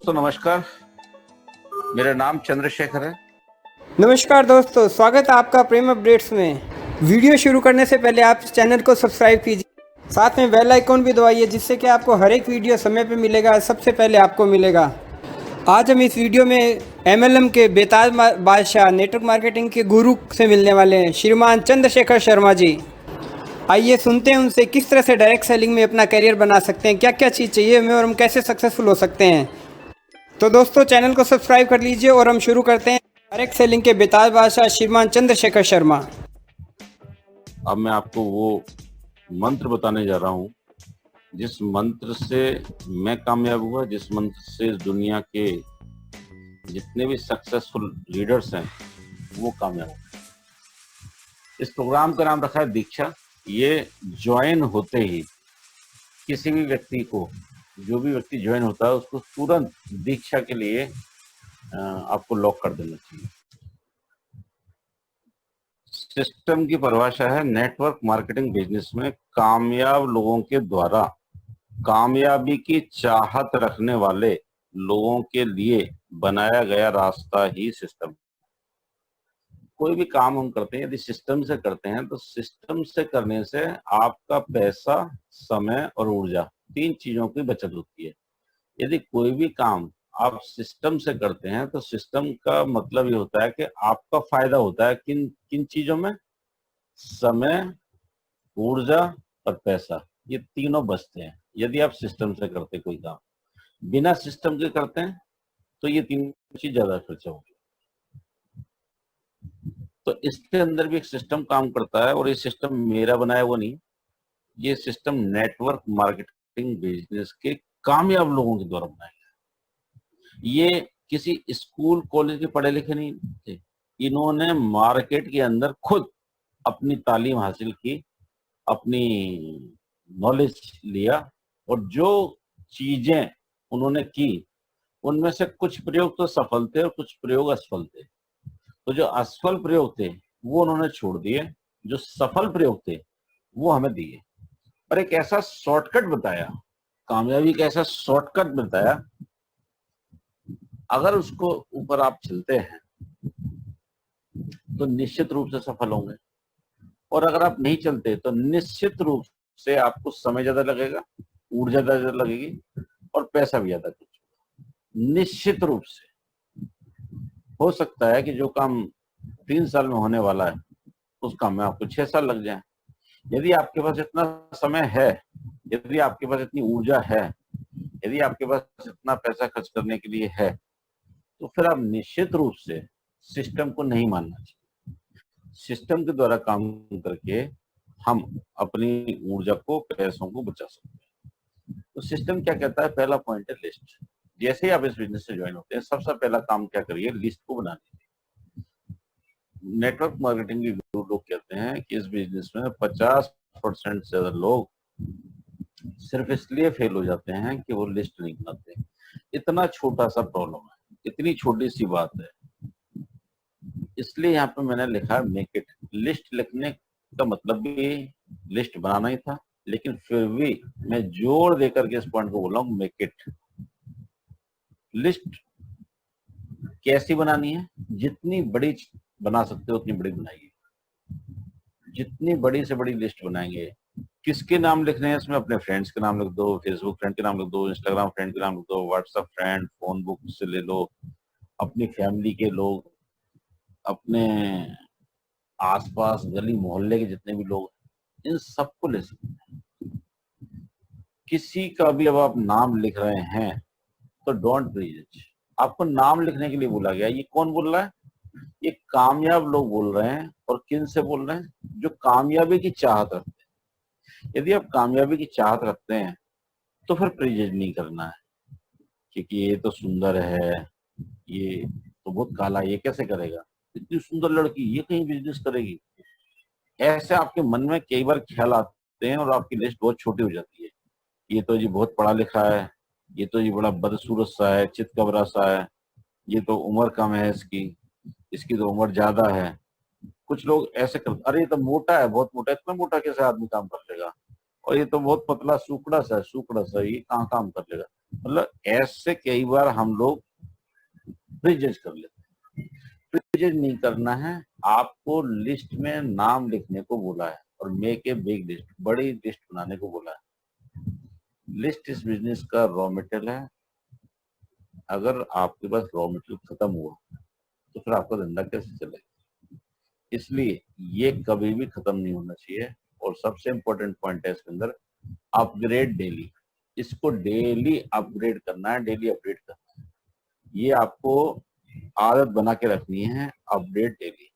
दोस्तों नमस्कार। मेरा नाम चंद्रशेखर है। नमस्कार दोस्तों, स्वागत है आपका प्रेम अपडेट्स में। वीडियो शुरू करने से पहले आप चैनल को सब्सक्राइब कीजिए, साथ में बेल आइकॉन भी दबाइए, जिससे कि आपको हर एक वीडियो समय पे मिलेगा, सबसे पहले आपको मिलेगा। आज हम इस वीडियो में MLM के बेताज बादशाह, नेटवर्क मार्केटिंग के गुरु से मिलने वाले हैं, श्रीमान चंद्रशेखर शर्मा जी। आइए सुनते हैं उनसे किस तरह से डायरेक्ट सेलिंग में अपना करियर बना सकते हैं, क्या क्या चीज़ चाहिए हमें और हम कैसे सक्सेसफुल हो सकते हैं। तो दोस्तों चैनल को सब्सक्राइब कर लीजिए और हम शुरू करते हैं। डायरेक्ट सेलिंग के बेताज बादशाह श्रीमान चंद्रशेखर शर्मा। अब मैं आपको वो मंत्र बताने जा रहा हूँ जिस मंत्र से मैं कामयाब हुआ, जिस मंत्र से दुनिया के जितने भी सक्सेसफुल लीडर्स हैं वो कामयाब हुए। इस प्रोग्राम का नाम रखा है दीक्षा। ये ज्वाइन होते ही किसी भी व्यक्ति को, जो भी व्यक्ति ज्वाइन होता है उसको तुरंत दीक्षा के लिए आपको लॉक कर देना चाहिए। सिस्टम की परिभाषा है नेटवर्क मार्केटिंग बिजनेस में कामयाब लोगों के द्वारा कामयाबी की चाहत रखने वाले लोगों के लिए बनाया गया रास्ता ही सिस्टम। कोई भी काम हम करते हैं यदि सिस्टम से करते हैं तो सिस्टम से करने से आपका पैसा, समय और ऊर्जा, तीन चीजों की बचत होती है। यदि कोई भी काम आप सिस्टम से करते हैं तो सिस्टम का मतलब ये होता है कि आपका फायदा होता है किन किन चीजों में? समय, ऊर्जा और पैसा, ये तीनों बचते हैं यदि आप सिस्टम से करते कोई काम। बिना सिस्टम के करते हैं तो ये तीन चीज ज्यादा खर्चा होगी। तो इसके अंदर भी एक सिस्टम काम करता है और ये सिस्टम मेरा बनाया हुआ नहीं, ये सिस्टम नेटवर्क मार्केटिंग बिजनेस के कामयाब लोगों के द्वारा बनाया गया। ये किसी स्कूल कॉलेज के पढ़े लिखे नहीं थे, इन्होंने मार्केट के अंदर खुद अपनी तालीम हासिल की, अपनी नॉलेज लिया और जो चीजें उन्होंने की उनमें से कुछ प्रयोग तो सफल थे और कुछ प्रयोग असफल थे। तो जो असफल प्रयोग थे वो उन्होंने छोड़ दिए, जो सफल प्रयोग थे वो हमें दिए और एक ऐसा शॉर्टकट बताया, कामयाबी का ऐसा शॉर्टकट बताया, अगर उसको ऊपर आप चलते हैं तो निश्चित रूप से सफल होंगे और अगर आप नहीं चलते तो निश्चित रूप से आपको समय ज्यादा लगेगा, ऊर्जा ज्यादा लगेगी और पैसा भी ज्यादा खर्च। निश्चित रूप से हो सकता है कि जो काम 3 साल में होने वाला है उस काम में आपको 6 साल लग जाए। यदि आपके पास इतना समय है, यदि आपके पास इतनी ऊर्जा है, यदि आपके पास इतना पैसा खर्च करने के लिए है, तो फिर आप निश्चित रूप से सिस्टम को नहीं मानना चाहिए। सिस्टम के द्वारा काम करके हम अपनी ऊर्जा को, पैसों को बचा सकते हैं। तो सिस्टम क्या कहता है? पहला पॉइंट है लिस्ट। जैसे ही आप इस बिजनेस से ज्वाइन होते हैं सबसे पहला काम क्या करिए? लिस्ट को बना लीजिए। नेटवर्क मार्केटिंग के गुरु लोग कहते हैं कि इस बिजनेस में 50% से ज्यादा लोग सिर्फ इसलिए फेल हो जाते हैं कि वो लिस्ट नहीं बनाते। इतना छोटा सा प्रॉब्लम है, इतनी छोटी सी बात है, इसलिए यहाँ पे मैंने लिखा मेक इट। लिस्ट लिखने का मतलब भी लिस्ट बनाना ही था, लेकिन फिर भी मैं जोर देकर के इस पॉइंट को बोल रहा हूँ, मेक इट। लिस्ट कैसी बनानी है? जितनी बड़ी बना सकते हो उतनी बड़ी बनाइए। जितनी बड़ी से बड़ी लिस्ट बनाएंगे, किसके नाम लिखने हैं इसमें? अपने फ्रेंड्स के नाम लिख दो, फेसबुक फ्रेंड के नाम लिख दो, इंस्टाग्राम फ्रेंड के नाम लिख दो, व्हाट्सएप फ्रेंड, फोन बुक से ले लो, अपनी फैमिली के लोग, अपने आसपास गली मोहल्ले के जितने भी लोग, इन सबको ले सकते हैं। किसी का भी अब आप नाम लिख रहे हैं तो डोंट प्रीजज। आपको नाम लिखने के लिए बोला गया, ये कौन बोल रहा है? ये कामयाब लोग बोल रहे हैं। और किन से बोल रहे हैं? जो कामयाबी की चाहत रखते हैं। यदि आप कामयाबी की चाहत रखते हैं तो फिर प्रीजज नहीं करना है, क्योंकि ये तो सुंदर है, ये तो बहुत काला, ये कैसे करेगा? इतनी सुंदर लड़की, ये कहीं बिजनेस करेगी? ऐसे आपके मन में कई बार ख्याल आते हैं और आपकी लिस्ट बहुत छोटी हो जाती है। ये तो जी बहुत पढ़ा लिखा है, ये तो जी बड़ा बदसूरत सा है, चितकबरा सा है, ये तो उम्र कम है इसकी, इसकी तो उम्र ज्यादा है। कुछ लोग ऐसे करते, अरे ये तो मोटा है, बहुत मोटा है, इतना मोटा कैसे आदमी काम कर लेगा? और ये तो बहुत पतला सुकड़ा सा है, सुकड़ा सा, ये कहाँ काम कर लेगा? मतलब ऐसे कई बार हम लोग प्रीजज कर लेते हैं। प्रीजज नहीं करना है, आपको लिस्ट में नाम लिखने को बोला है और मेक ए बिग लिस्ट, बड़ी लिस्ट बनाने को बोला है। लिस्ट इस बिजनेस का रॉ मटेरियल है। अगर आपके पास रॉ मटेरियल खत्म हुआ तो फिर आपका धंधा कैसे चलेगा? इसलिए ये कभी भी खत्म नहीं होना चाहिए। और सबसे इंपॉर्टेंट पॉइंट है इसके अंदर, अपग्रेड डेली। इसको डेली अपग्रेड करना है, डेली अपडेट करना है। ये आपको आदत बना के रखनी है, अपडेट डेली।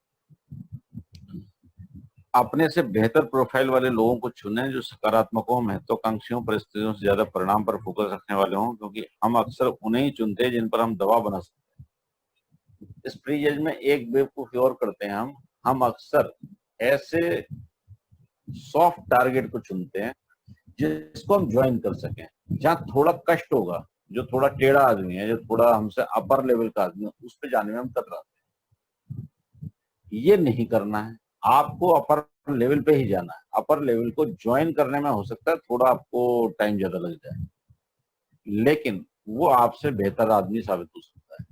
अपने से बेहतर प्रोफाइल वाले लोगों को चुनें जो सकारात्मक हो, महत्वाकांक्षियों, परिस्थितियों से ज्यादा परिणाम पर फोकस रखने वाले हों, क्योंकि हम अक्सर उन्हें ही चुनते हैं जिन पर हम दबाव बना सकते हैं। इस प्रीजज में एक बेवकूफी और करते हैं हम अक्सर ऐसे सॉफ्ट टारगेट को चुनते हैं जिसको हम ज्वाइन कर सकें, जहां थोड़ा कष्ट होगा, जो थोड़ा टेढ़ा आदमी है, जो थोड़ा हमसे अपर लेवल का आदमी है, उस पे जाने में हम कतराते हैं। ये नहीं करना है, आपको अपर लेवल पे ही जाना है। अपर लेवल को ज्वाइन करने में हो सकता है थोड़ा आपको टाइम ज्यादा लग जाए, लेकिन वो आपसे बेहतर आदमी साबित हो सकता है।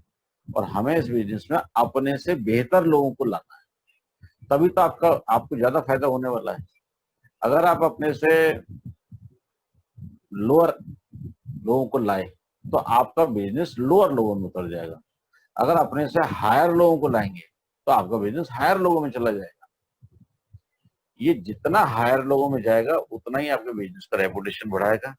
और हमें इस बिजनेस में अपने से बेहतर लोगों को लाना है, तभी तो आपको ज्यादा फायदा होने वाला है। अगर आप अपने से लोअर लोगों को लाए तो आपका बिजनेस लोअर लोगों में उतर जाएगा। अगर अपने से हायर लोगों को लाएंगे तो आपका बिजनेस हायर लोगों में चला जाएगा। ये जितना हायर लोगों में जाएगा उतना ही आपके बिजनेस का रेपुटेशन बढ़ाएगा।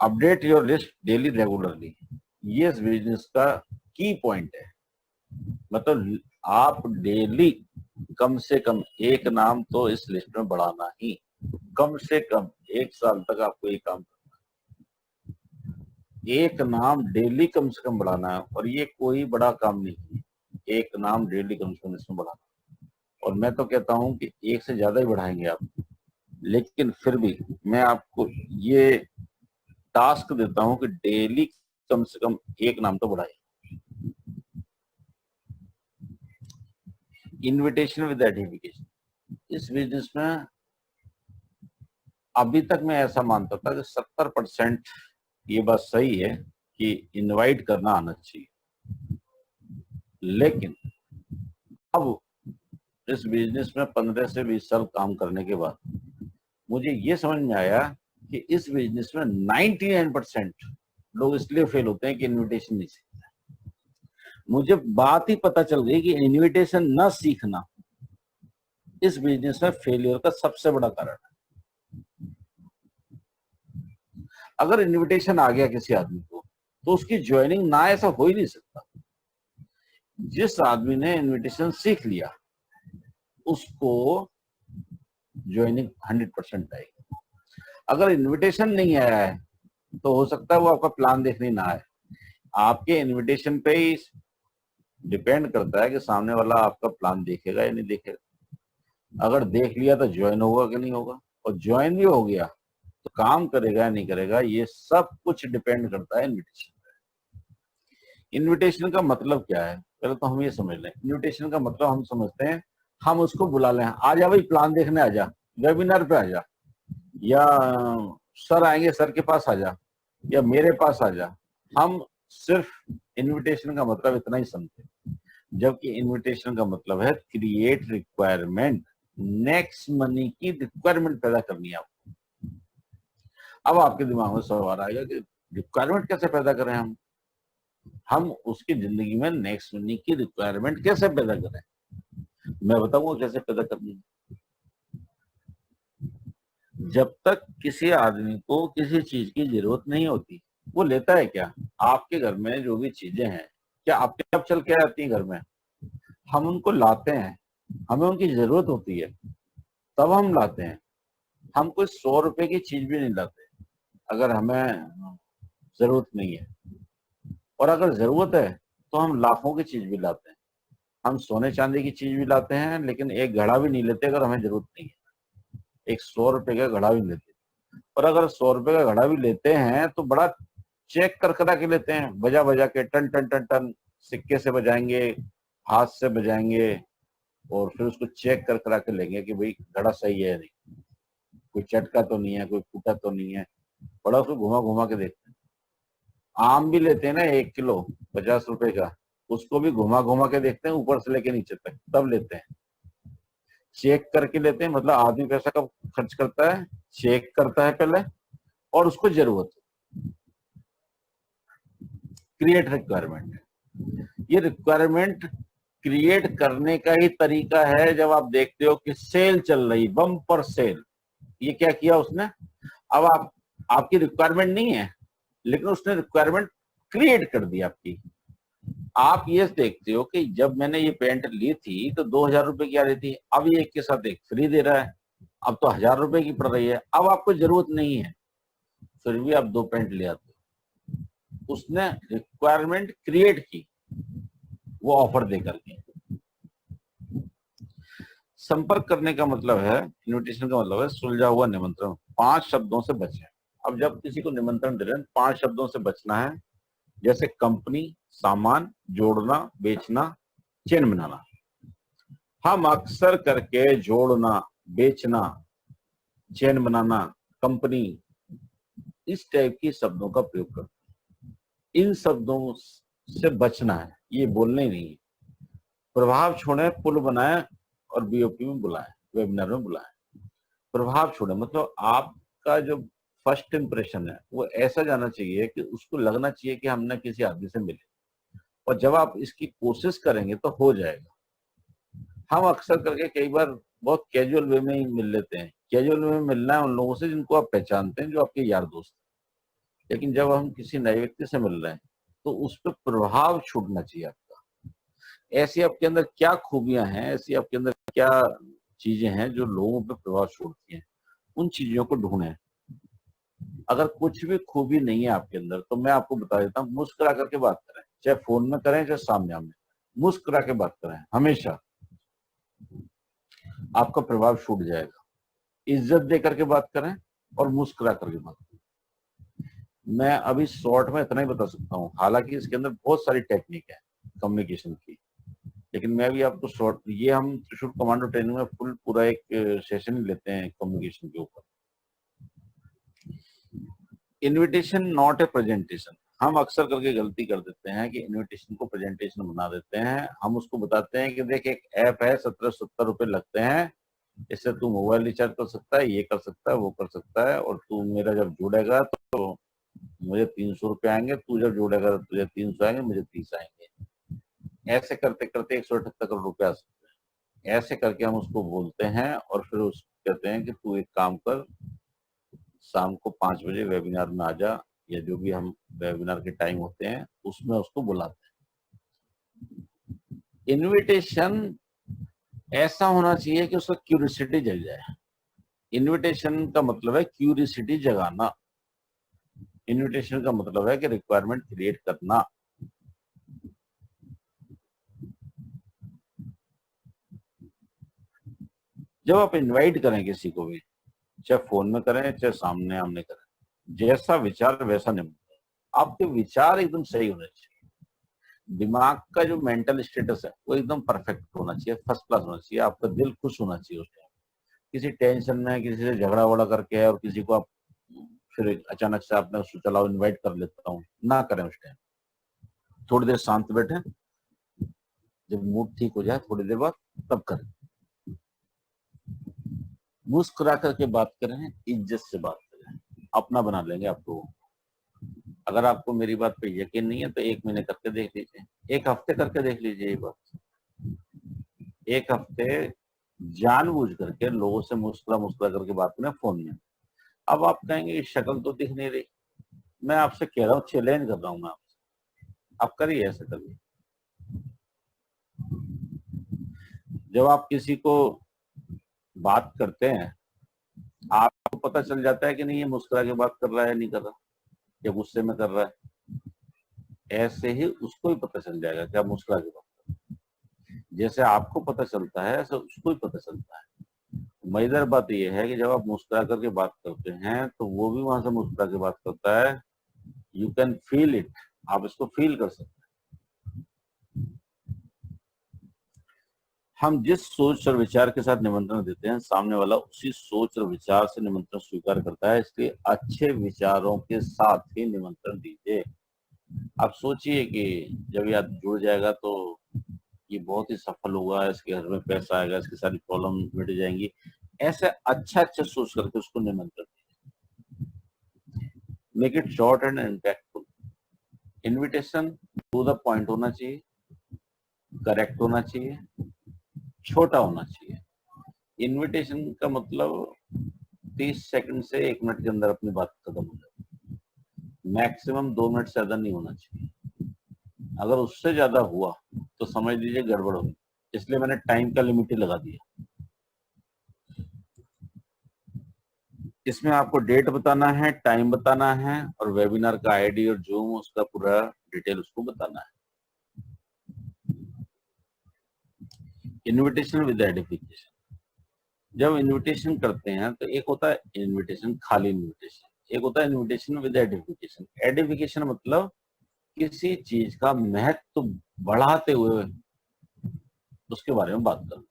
Update your list daily regularly, ये इस बिजनेस का की पॉइंट है। मतलब आप डेली कम से कम एक नाम तो इस लिस्ट में बढ़ाना ही, कम से कम 1 साल तक आपको ये काम करना है। एक नाम डेली कम से कम बढ़ाना है, और ये कोई बड़ा काम नहीं है, एक नाम डेली कम से कम इसमें बढ़ाना। और मैं तो कहता हूं कि एक से ज्यादा ही बढ़ाएंगे आप, लेकिन फिर भी मैं आपको ये टास्क देता हूं कि डेली कम से कम एक नाम तो बढ़ाए। इनविटेशन विद आइडेंटिफिकेशन, इस बिजनेस में अभी तक मैं ऐसा मानता था कि 70% ये बात सही है कि इनवाइट करना आना चाहिए, लेकिन अब इस बिजनेस में 15 से 20 साल काम करने के बाद मुझे ये समझ में आया कि इस बिजनेस में 99% लोग इसलिए फेल होते हैं कि इनविटेशन नहीं सीखते। मुझे बात ही पता चल गई कि इनविटेशन न सीखना इस बिजनेस में फेलियर का सबसे बड़ा कारण है। अगर इनविटेशन आ गया किसी आदमी को तो उसकी ज्वाइनिंग ना ऐसा हो ही नहीं सकता। जिस आदमी ने इनविटेशन सीख लिया उसको ज्वाइनिंग 100% आएगी। अगर इनविटेशन नहीं आया है तो हो सकता है वो आपका प्लान देखने ना आए। आपके इनविटेशन पे ही डिपेंड करता है कि सामने वाला आपका प्लान देखेगा या नहीं देखेगा। अगर देख लिया तो ज्वाइन होगा कि नहीं होगा, और ज्वाइन भी हो गया तो काम करेगा या नहीं करेगा, ये सब कुछ डिपेंड करता है इनविटेशन पे। इनविटेशन का मतलब क्या है, पहले तो हम ये समझ लें। इनविटेशन का मतलब हम समझते हैं हम उसको बुला लें, आ जा भाई प्लान देखने आ जा, वेबिनार पे आ जा, या सर आएंगे सर के पास आ जा, या मेरे पास आ जा। हम सिर्फ इनविटेशन का मतलब इतना ही समझते हैं, जबकि इनविटेशन का मतलब है क्रिएट रिक्वायरमेंट, नेक्स्ट मनी की रिक्वायरमेंट पैदा करनी है आपको। अब आपके दिमाग में सवाल आएगा कि रिक्वायरमेंट कैसे पैदा करें हम उसकी जिंदगी में नेक्स्ट मनी की रिक्वायरमेंट कैसे पैदा करें। मैं बताऊंगा कैसे पैदा करनी है। जब तक किसी आदमी को किसी चीज की जरूरत नहीं होती, वो लेता है क्या? आपके घर में जो भी चीजें हैं क्या आपके आप चल के आती हैं घर में? हम उनको लाते हैं, हमें उनकी जरूरत होती है तब हम लाते हैं। हम कोई 100 रुपए की चीज भी नहीं लाते अगर हमें जरूरत नहीं है, और अगर जरूरत है तो हम लाखों की चीज भी लाते हैं। हम सोने चांदी की चीज भी लाते हैं, लेकिन एक घड़ा भी नहीं लेते अगर हमें जरूरत नहीं है। एक 100 रुपए का घड़ा भी लेते, और अगर 100 रुपए का घड़ा भी लेते हैं तो बड़ा चेक कर करा के लेते हैं, बजा बजा के, टन टन टन टन सिक्के से बजाएंगे, हाथ से बजाएंगे, और फिर उसको चेक कर करा के लेंगे कि भाई घड़ा सही है या नहीं। कोई चटका तो नहीं है, कोई फूटा तो नहीं है, बड़ा उसको घुमा घुमा के देखते हैं। आम भी लेते हैं ना 1 किलो 50 रुपए का, उसको भी घुमा घुमा के देखते हैं ऊपर से लेके नीचे तक, तब लेते हैं। चेक करके लेते हैं, मतलब आदमी पैसा कब खर्च करता है, चेक करता है पहले, और उसको जरूरत क्रिएट रिक्वायरमेंट। ये रिक्वायरमेंट क्रिएट करने का ही तरीका है जब आप देखते हो कि सेल चल रही, बम्पर सेल। ये क्या किया उसने, अब आपकी रिक्वायरमेंट नहीं है, लेकिन उसने रिक्वायरमेंट क्रिएट कर दी आपकी। आप ये देखते हो कि जब मैंने ये पैंट ली थी तो 2000 रुपए की आ रही थी, अब ये एक के साथ एक फ्री दे रहा है, अब तो 1000 रुपए की पड़ रही है। अब आपको जरूरत नहीं है, फिर भी आप 2 पैंट ले आते हो। उसने रिक्वायरमेंट क्रिएट की वो ऑफर दे करके। संपर्क करने का मतलब है, इन्विटेशन का मतलब है सुलझा हुआ निमंत्रण। 5 शब्दों से बचे। अब जब किसी को निमंत्रण दे रहे हैं 5 शब्दों से बचना है, जैसे कंपनी, सामान, जोड़ना, बेचना, चेन बनाना। हम अक्सर करके जोड़ना, बेचना, चेन बनाना, कंपनी, इस टाइप की शब्दों का प्रयोग करते हैं। इन शब्दों से बचना है, ये बोलने ही नहीं है। प्रभाव छोड़े, पुल बनाए और बीओपी में बुलाए, वेबिनार में बुलाए। प्रभाव छोड़े मतलब आपका जो फर्स्ट इंप्रेशन है वो ऐसा जाना चाहिए कि उसको लगना चाहिए कि हमने किसी आदमी से मिले, और जब आप इसकी कोशिश करेंगे तो हो जाएगा। हम अक्सर करके कई बार बहुत कैजुअल वे में ही मिल लेते हैं। कैजुअल वे में मिलना है उन लोगों से जिनको आप पहचानते हैं, जो आपके यार दोस्त हैं। लेकिन जब हम किसी नए व्यक्ति से मिल रहे हैं तो उस पर प्रभाव छूटना चाहिए आपका। ऐसी आपके अंदर क्या खूबियां हैं, ऐसी आपके अंदर क्या चीजें हैं जो लोगों पर प्रभाव छोड़ती हैं, उन चीजों को ढूंढें। अगर कुछ भी खूबी नहीं है आपके अंदर तो मैं आपको बता देता हूँ, मुस्कुरा करके बात करें, चाहे फोन में करें चाहे सामने आमने, मुस्कुरा के बात करें हमेशा, आपका प्रभाव छूट जाएगा। इज्जत दे करके बात करें और मुस्कुरा करके बात करें। मैं अभी शॉर्ट में इतना ही बता सकता हूँ, हालांकि इसके अंदर बहुत सारी टेक्निक है कम्युनिकेशन की, लेकिन मैं भी आपको शॉर्ट, ये हम त्रिशूल कमांडो ट्रेनिंग में पूरा एक सेशन ही लेते हैं कम्युनिकेशन के ऊपर। Invitation not a presentation. हम अक्सर करके गलती कर देते हैं कि इनविटेशन को प्रेजेंटेशन बना देते हैं। हम उसको बताते हैं कि देख एक ऐप है, 1770 रुपए लगते हैं, इससे तू मोबाइल रिचार्ज कर सकता है, ये कर सकता है, वो कर सकता है, और तू मेरा जब जुड़ेगा तो मुझे 300 रुपए आएंगे, तू जब जुड़ेगा तो तुझे 300 आएंगे, मुझे 30 आएंगे। ऐसे करते करते 178 करोड़ रुपए आ सकते हैं। ऐसे करके हम उसको बोलते हैं और फिर उसको कहते हैं कि तू एक काम कर, शाम को 5 बजे वेबिनार में आ जा, या जो भी हम वेबिनार के टाइम होते हैं उसमें उसको बुलाते हैं। इनविटेशन ऐसा होना चाहिए कि उसका क्यूरियोसिटी जग जाए। इनविटेशन का मतलब है क्यूरियोसिटी जगाना। इनविटेशन का मतलब है कि रिक्वायरमेंट क्रिएट करना। जब आप इनवाइट करें किसी को भी, चाहे फोन में करें चाहे सामने आमने करें, जैसा विचार वैसा निमंत्रण। आपके विचार एकदम सही होने चाहिए, दिमाग का जो मेंटल स्टेटस है वो एकदम परफेक्ट होना चाहिए, फर्स्ट क्लास होना चाहिए, आपका दिल खुश होना चाहिए उस टाइम। किसी टेंशन में किसी से झगड़ा वगड़ा करके है और किसी को आप फिर अचानक से आपने उसको चलाओ इनवाइट कर लेता हूँ, ना करें उस टाइम। थोड़ी देर शांत बैठे, जब मूड ठीक हो जाए थोड़ी देर बाद तब करें। मुस्कुरा करके बात करें, इज्जत से बात करें, अपना बना लेंगे आपको। अगर आपको मेरी बात पे यकीन नहीं है तो 1 महीने करके देख लीजिए, 1 हफ्ते करके देख लीजिए ये बात। 1 हफ्ते जानबूझ करके लोगों से मुस्कुरा मुस्कुरा करके बात करें फोन में। अब आप कहेंगे शक्ल तो दिख नहीं रही, मैं आपसे कह रहा हूँ, चैलेंज कर रहा हूँ मैं आपसे, आप करिए ऐसे करिए। जब आप किसी को बात करते हैं आपको पता चल जाता है कि नहीं ये मुस्कुरा के बात कर रहा है नहीं कर रहा, या गुस्से में कर रहा है। ऐसे ही उसको भी पता चल जाएगा कि आप मुस्कुरा के बात कर रहे हैं। जैसे आपको पता चलता है ऐसे उसको भी पता चलता है। मजेदार बात यह है कि जब आप मुस्कुरा करके बात करते हैं तो वो भी वहां से मुस्कुरा के बात करता है। यू कैन फील इट, आप इसको फील कर सकते हैं। हम जिस सोच और विचार के साथ निमंत्रण देते हैं, सामने वाला उसी सोच और विचार से निमंत्रण स्वीकार करता है। इसलिए अच्छे विचारों के साथ ही निमंत्रण दीजिए। आप सोचिए कि जब ये आदमी जुड़ जाएगा तो ये बहुत ही सफल होगा, इसके घर में पैसा आएगा, इसकी सारी प्रॉब्लम मिट जाएंगी। ऐसे अच्छा अच्छा सोच करके उसको निमंत्रण दीजिए। Make it short and impactful. Invitation to the point होना चाहिए, करेक्ट होना चाहिए, छोटा होना चाहिए। इनविटेशन का मतलब 30 सेकंड से 1 मिनट के अंदर अपनी बात खत्म हो जाए। मैक्सिमम 2 मिनट से ज्यादा नहीं होना चाहिए। अगर उससे ज्यादा हुआ तो समझ लीजिए गड़बड़ होगी। इसलिए मैंने टाइम का लिमिट ही लगा दिया। इसमें आपको डेट बताना है, टाइम बताना है और वेबिनार का आईडी और जूम उसका पूरा डिटेल उसको बताना है। Invitation with edification. जब इनविटेशन करते हैं तो एक होता है इनविटेशन, खाली इनविटेशन, एक होता है इनविटेशन विद एडिफिकेशन। एडिफिकेशन मतलब किसी चीज का महत्व बढ़ाते हुए उसके बारे में बात करना।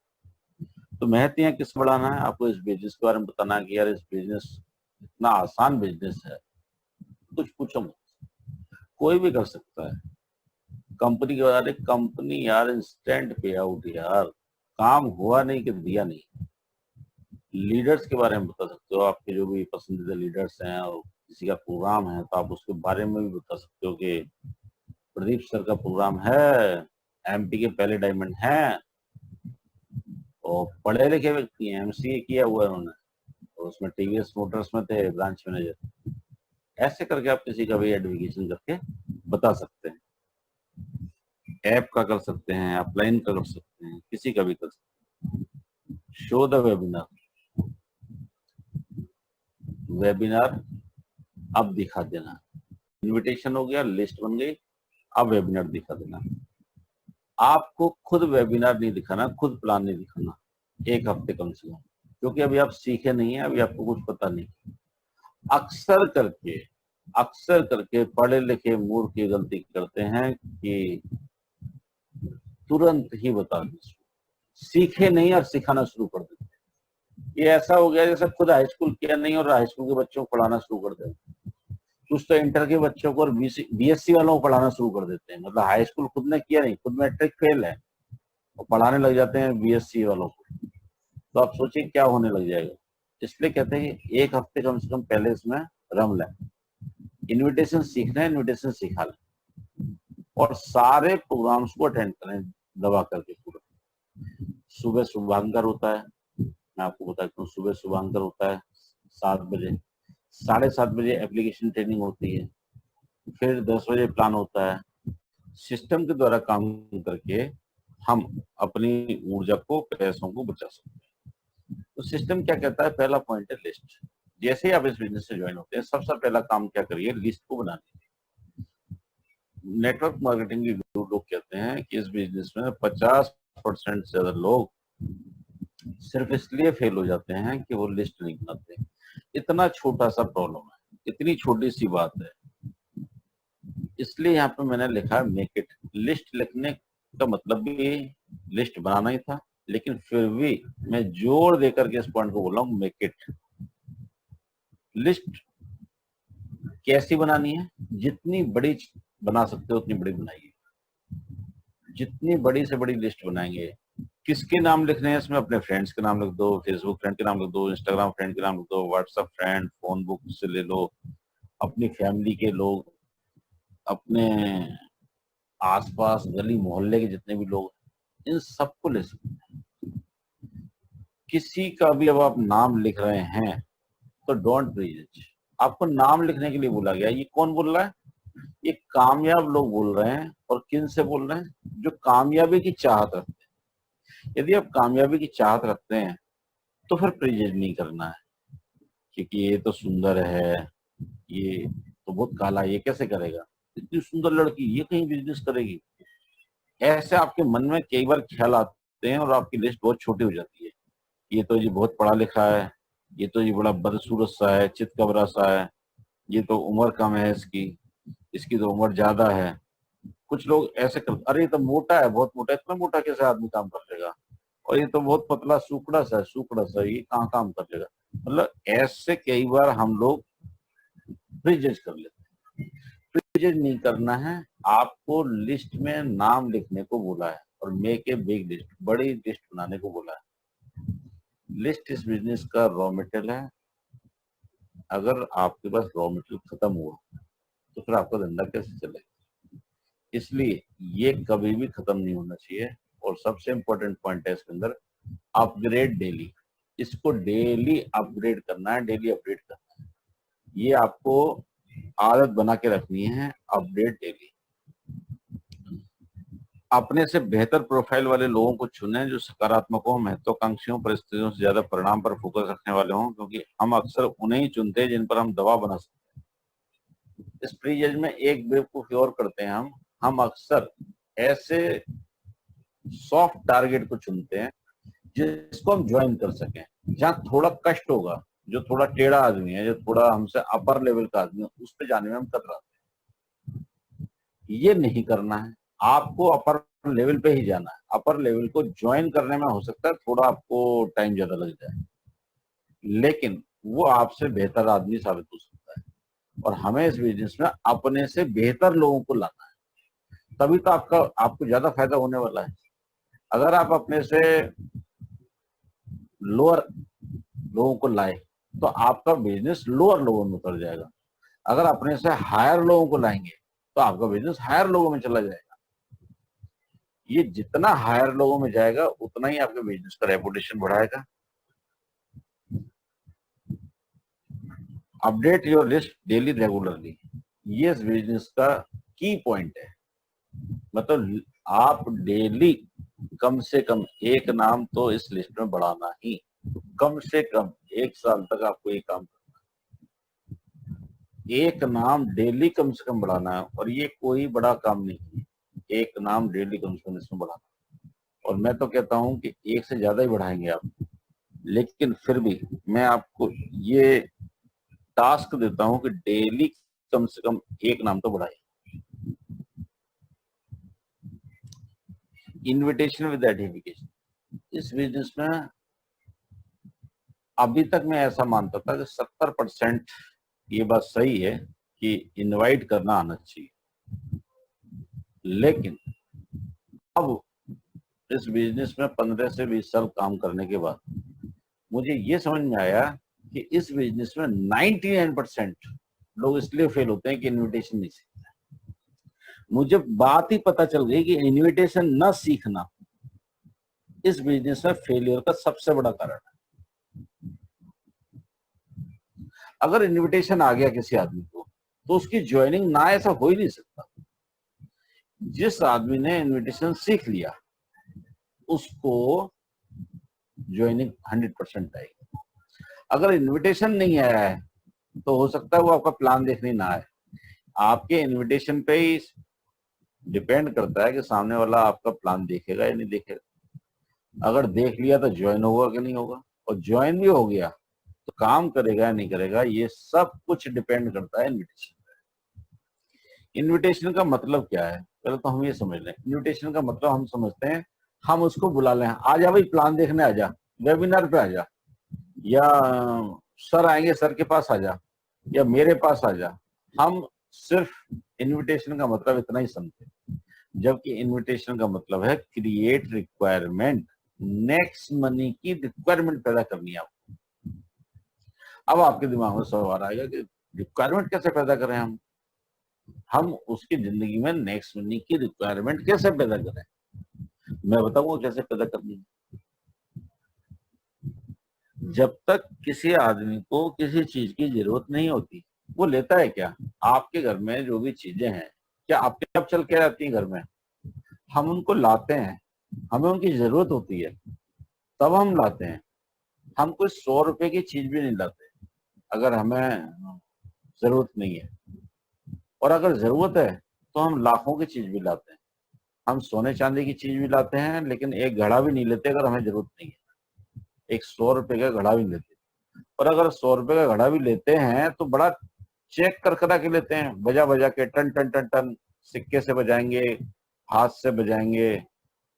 तो महत्व यहाँ किस बढ़ाना है? आपको इस बिजनेस के बारे में बताना है कि यार इस बिजनेस इतना आसान बिजनेस है, कुछ पूछो मत, कोई भी कर सकता है। कंपनी के बारे में, कंपनी यार इंस्टेंट पे आउट यार, काम हुआ नहीं कि दिया नहीं। लीडर्स के बारे में बता सकते हो, आपके जो भी पसंदीदा लीडर्स हैं और किसी का प्रोग्राम है तो आप उसके बारे में भी बता सकते हो कि प्रदीप सर का प्रोग्राम है, एमपी के पहले डायमंड हैं और पढ़े लिखे व्यक्ति हैं, एमसीए किया हुआ है उन्होंने और उसमें टीवीएस मोटर्स में थे ब्रांच मैनेजर। ऐसे करके आप किसी का भी एडवोकेशन करके बता सकते हैं। ऐप का कर सकते हैं, अपलाइन का कर सकते हैं, किसी का भी कर सकते हैं। Show the webinar. वेबिनार अब दिखा देना। इनविटेशन हो गया, लिस्ट बन गई, अब वेबिनार दिखा देना। आपको खुद वेबिनार नहीं दिखाना, खुद प्लान नहीं दिखाना 1 हफ्ते कम से कम, क्योंकि अभी आप सीखे नहीं है, अभी आपको कुछ पता नहीं। अक्सर करके पढ़े लिखे मूर्ख ये गलती करते हैं कि तुरंत ही बता दें, सीखे नहीं और सिखाना शुरू कर देते हैं। ये ऐसा हो गया जैसे खुद हाई स्कूल किया नहीं और हाई स्कूल के बच्चों को पढ़ाना शुरू कर देते हैं। कुछ तो इंटर के बच्चों को और बीएससी वालों को पढ़ाना शुरू कर देते हैं। मतलब हाई स्कूल खुद ने किया नहीं, खुद मैट्रिक फेल है और पढ़ाने लग जाते हैं बीएससी वालों को। तो आप सोचिए क्या होने लग जाएगा। इसलिए कहते हैं कि 1 हफ्ते कम से कम पहले इसमें रम लें। इनविटेशन सीखना है, इनविटेशन सिखा लें और सारे प्रोग्राम्स को अटेंड करें दबा करके पूरा। सुबह शुभांकर होता है, मैं आपको बताता हूँ, सुबह शुभांकर होता है 7 बजे, 7:30 बजे एप्लीकेशन ट्रेनिंग होती है, फिर 10 बजे प्लान होता है। सिस्टम के द्वारा काम करके हम अपनी ऊर्जा को, पैसों को बचा सकते हैं। तो सिस्टम क्या कहता है? पहला पॉइंट है लिस्ट। जैसे ही आप इस बिजनेस से ज्वाइन होते हैं, सबसे पहला काम क्या करिए? लिस्ट को बनाने। नेटवर्क मार्केटिंग के लोग कहते हैं कि इस बिजनेस में 50% से ज्यादा लोग सिर्फ इसलिए फेल हो जाते हैं कि वो लिस्ट नहीं बनाते। इतना छोटा सा प्रॉब्लम है, इतनी छोटी सी बात है, इसलिए यहाँ पे मैंने लिखा मेक इट। लिस्ट लिखने का मतलब भी लिस्ट बनाना ही था, लेकिन फिर भी मैं जोर देकर के इस पॉइंट को बोल रहा हूँ, मेक इट। लिस्ट कैसी बनानी है? जितनी बड़ी बना सकते हो उतनी बड़ी बनाइए। जितनी बड़ी से बड़ी लिस्ट बनाएंगे, किसके नाम लिखने हैं इसमें? अपने फ्रेंड्स के नाम लिख दो, फेसबुक फ्रेंड के नाम लिख दो, इंस्टाग्राम फ्रेंड के नाम लिख दो, व्हाट्सएप फ्रेंड, फोन बुक से ले लो, अपनी फैमिली के लोग, अपने आसपास गली मोहल्ले के जितने भी लोग, इन सबको ले सकते हैं। किसी का भी अब आप नाम लिख रहे हैं तो डोंट प्रीजज। आपको नाम लिखने के लिए बोला गया। ये कौन बोल रहा है? ये कामयाब लोग बोल रहे हैं। और किन से बोल रहे हैं? जो कामयाबी की चाहत रखते हैं। यदि आप कामयाबी की चाहत रखते हैं तो फिर प्रीजज नहीं करना है, क्योंकि ये तो सुंदर है, ये तो बहुत काला, ये कैसे करेगा, इतनी सुंदर लड़की ये कहीं बिजनेस करेगी। ऐसे आपके मन में कई बार ख्याल आते हैं और आपकी लिस्ट बहुत छोटी हो जाती है। ये तो जी बहुत पढ़ा लिखा है, ये तो जी बड़ा बदसूरत सा है, चितकबरा सा है, ये तो उम्र कम है इसकी, इसकी तो उम्र ज्यादा है। कुछ लोग ऐसे कर, अरे ये तो मोटा है, बहुत मोटा है, इतना मोटा कैसे आदमी काम कर लेगा। और ये तो बहुत पतला सूखड़ा सा ये कहाँ काम कर लेगा। मतलब ऐसे कई बार हम लोग प्रीजज कर लेते हैं। प्रीजज नहीं करना है, आपको लिस्ट में नाम लिखने को बोला है और मेक ए बिग लिस्ट, बड़ी लिस्ट बनाने को बोला है। लिस्ट इस बिजनेस का रॉ मटेरियल है। अगर आपके पास रॉ मटेरियल खत्म हुआ तो फिर आपका धंधा कैसे चलेगा। इसलिए ये कभी भी खत्म नहीं होना चाहिए। और सबसे इंपॉर्टेंट पॉइंट है इसके अंदर अपग्रेड डेली। इसको डेली अपग्रेड करना है, डेली अपडेट करना है। ये आपको आदत बना के रखनी है, अपडेट डेली। अपने से बेहतर प्रोफाइल वाले लोगों को चुनें जो सकारात्मक हो, महत्वाकांक्षियों, परिस्थितियों से ज्यादा परिणाम पर फोकस रखने वाले हों, क्योंकि हम अक्सर उन्हें ही चुनते हैं जिन पर हम दबाव बना सकते हैं। इस प्री जज में एक बेवकूफी और करते हैं हम अक्सर ऐसे सॉफ्ट टारगेट को चुनते हैं जिसको हम ज्वाइन कर सकें, जहां थोड़ा कष्ट होगा, जो थोड़ा टेढ़ा आदमी है, जो थोड़ा हमसे अपर लेवल का आदमी है, उस पर जाने में हम कतराते हैं। ये नहीं करना है, आपको अपर लेवल पे ही जाना है। अपर लेवल को ज्वाइन करने में हो सकता है थोड़ा आपको टाइम ज्यादा लग जाए, लेकिन वो आपसे बेहतर आदमी साबित हो सकता है। और हमें इस बिजनेस में अपने से बेहतर लोगों को लाना है, तभी तो आपको ज्यादा फायदा होने वाला है। अगर आप अपने से लोअर लोगों को लाए तो आपका बिजनेस लोअर लोगों में उतर जाएगा। अगर अपने से हायर लोगों को लाएंगे तो आपका बिजनेस हायर लोगों में चला जाएगा। ये जितना हायर लोगों में जाएगा उतना ही आपके बिजनेस का रेपुटेशन बढ़ाएगा। Update your list daily regularly, ये इस बिजनेस का की पॉइंट है। मतलब आप डेली कम से कम एक नाम तो इस लिस्ट में बढ़ाना ही, कम से कम 1 साल तक आपको ये काम करना है। एक नाम डेली कम से कम बढ़ाना है, और ये कोई बड़ा काम नहीं है, एक नाम डेली कम से कम इसमें बढ़ाना। और मैं तो कहता हूं कि एक से ज्यादा ही बढ़ाएंगे आप, लेकिन फिर भी मैं आपको ये टास्क देता हूं कि डेली कम से कम एक नाम तो बढ़ाइए। इन्विटेशन विद आइडेंटिफिकेशन, इस बिजनेस में अभी तक मैं ऐसा मानता था कि 70% ये बात सही है कि इनवाइट करना आना चाहिए, लेकिन अब इस बिजनेस में 15 से 20 साल काम करने के बाद मुझे ये समझ में आया कि इस बिजनेस में 99% लोग इसलिए फेल होते हैं कि इनविटेशन नहीं सीखते। मुझे बात ही पता चल गई कि इनविटेशन न सीखना इस बिजनेस में फेलियर का सबसे बड़ा कारण है। अगर इनविटेशन आ गया किसी आदमी को तो उसकी ज्वाइनिंग ना ऐसा हो ही नहीं सकता। जिस आदमी ने इनविटेशन सीख लिया उसको ज्वाइनिंग 100% आएगी। अगर इनविटेशन नहीं आया है तो हो सकता है वो आपका प्लान देखने ना आए। आपके इनविटेशन पे ही डिपेंड करता है कि सामने वाला आपका प्लान देखेगा या नहीं देखेगा। अगर देख लिया तो ज्वाइन होगा कि नहीं होगा, और ज्वाइन भी हो गया तो काम करेगा या नहीं करेगा, ये सब कुछ डिपेंड करता है इनविटेशन पे। इनविटेशन का मतलब क्या है, पहले तो हम ये समझ लें। इनविटेशन का मतलब हम समझते हैं हम उसको बुला लें, आ जा भाई प्लान देखने आ जा, वेबिनार पे आ जा, या सर आएंगे सर के पास आ जा, या मेरे पास आ जा। हम सिर्फ इनविटेशन का मतलब इतना ही समझते, जबकि इनविटेशन का मतलब है क्रिएट रिक्वायरमेंट, नेक्स्ट मनी की रिक्वायरमेंट पैदा करनी है आपको। अब आपके दिमाग में सवाल आएगा कि रिक्वायरमेंट कैसे पैदा करें हम उसकी जिंदगी में नेक्स्ट मनी की रिक्वायरमेंट कैसे पैदा करें। मैं बताऊंगा कैसे पैदा करनी है। जब तक किसी आदमी को किसी चीज की जरूरत नहीं होती वो लेता है क्या। आपके घर में जो भी चीजें हैं क्या आपके आप चल के आती है घर में, हम उनको लाते हैं, हमें उनकी जरूरत होती है तब हम लाते हैं। हम कोई 100 रुपए की चीज भी नहीं लाते अगर हमें जरूरत नहीं है, और अगर जरूरत है तो हम लाखों की चीज भी लाते हैं। हम सोने चांदी की चीज भी लाते हैं, लेकिन एक घड़ा भी नहीं लेते अगर हमें जरूरत नहीं है। एक 100 रुपए का घड़ा भी लेते, और अगर 100 रुपए का घड़ा भी लेते हैं तो बड़ा चेक कर करा के लेते हैं, बजा बजा के, टन टन टन टन सिक्के से बजाएंगे, हाथ से बजाएंगे,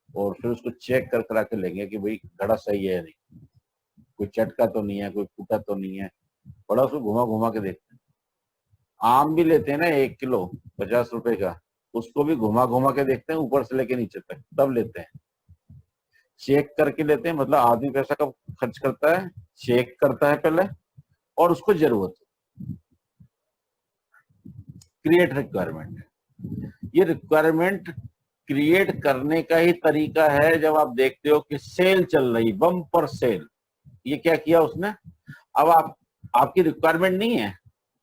और फिर उसको चेक कर करा के लेंगे कि भाई घड़ा सही है या नहीं, कोई चटका तो नहीं है, कोई फूटा तो नहीं है, बड़ा उसको घुमा घुमा के देखते हैं। आम भी लेते हैं ना 1 किलो 50 रुपए का, उसको भी घुमा घुमा के देखते हैं ऊपर से लेके नीचे तक, तब लेते हैं। चेक करके लेते हैं, मतलब आदमी पैसा कब खर्च करता है, चेक करता है पहले, और उसको जरूरत क्रिएट रिक्वायरमेंट। ये रिक्वायरमेंट क्रिएट करने का ही तरीका है जब आप देखते हो कि सेल चल रही, बम्पर सेल। ये क्या किया उसने, अब आपकी रिक्वायरमेंट नहीं है,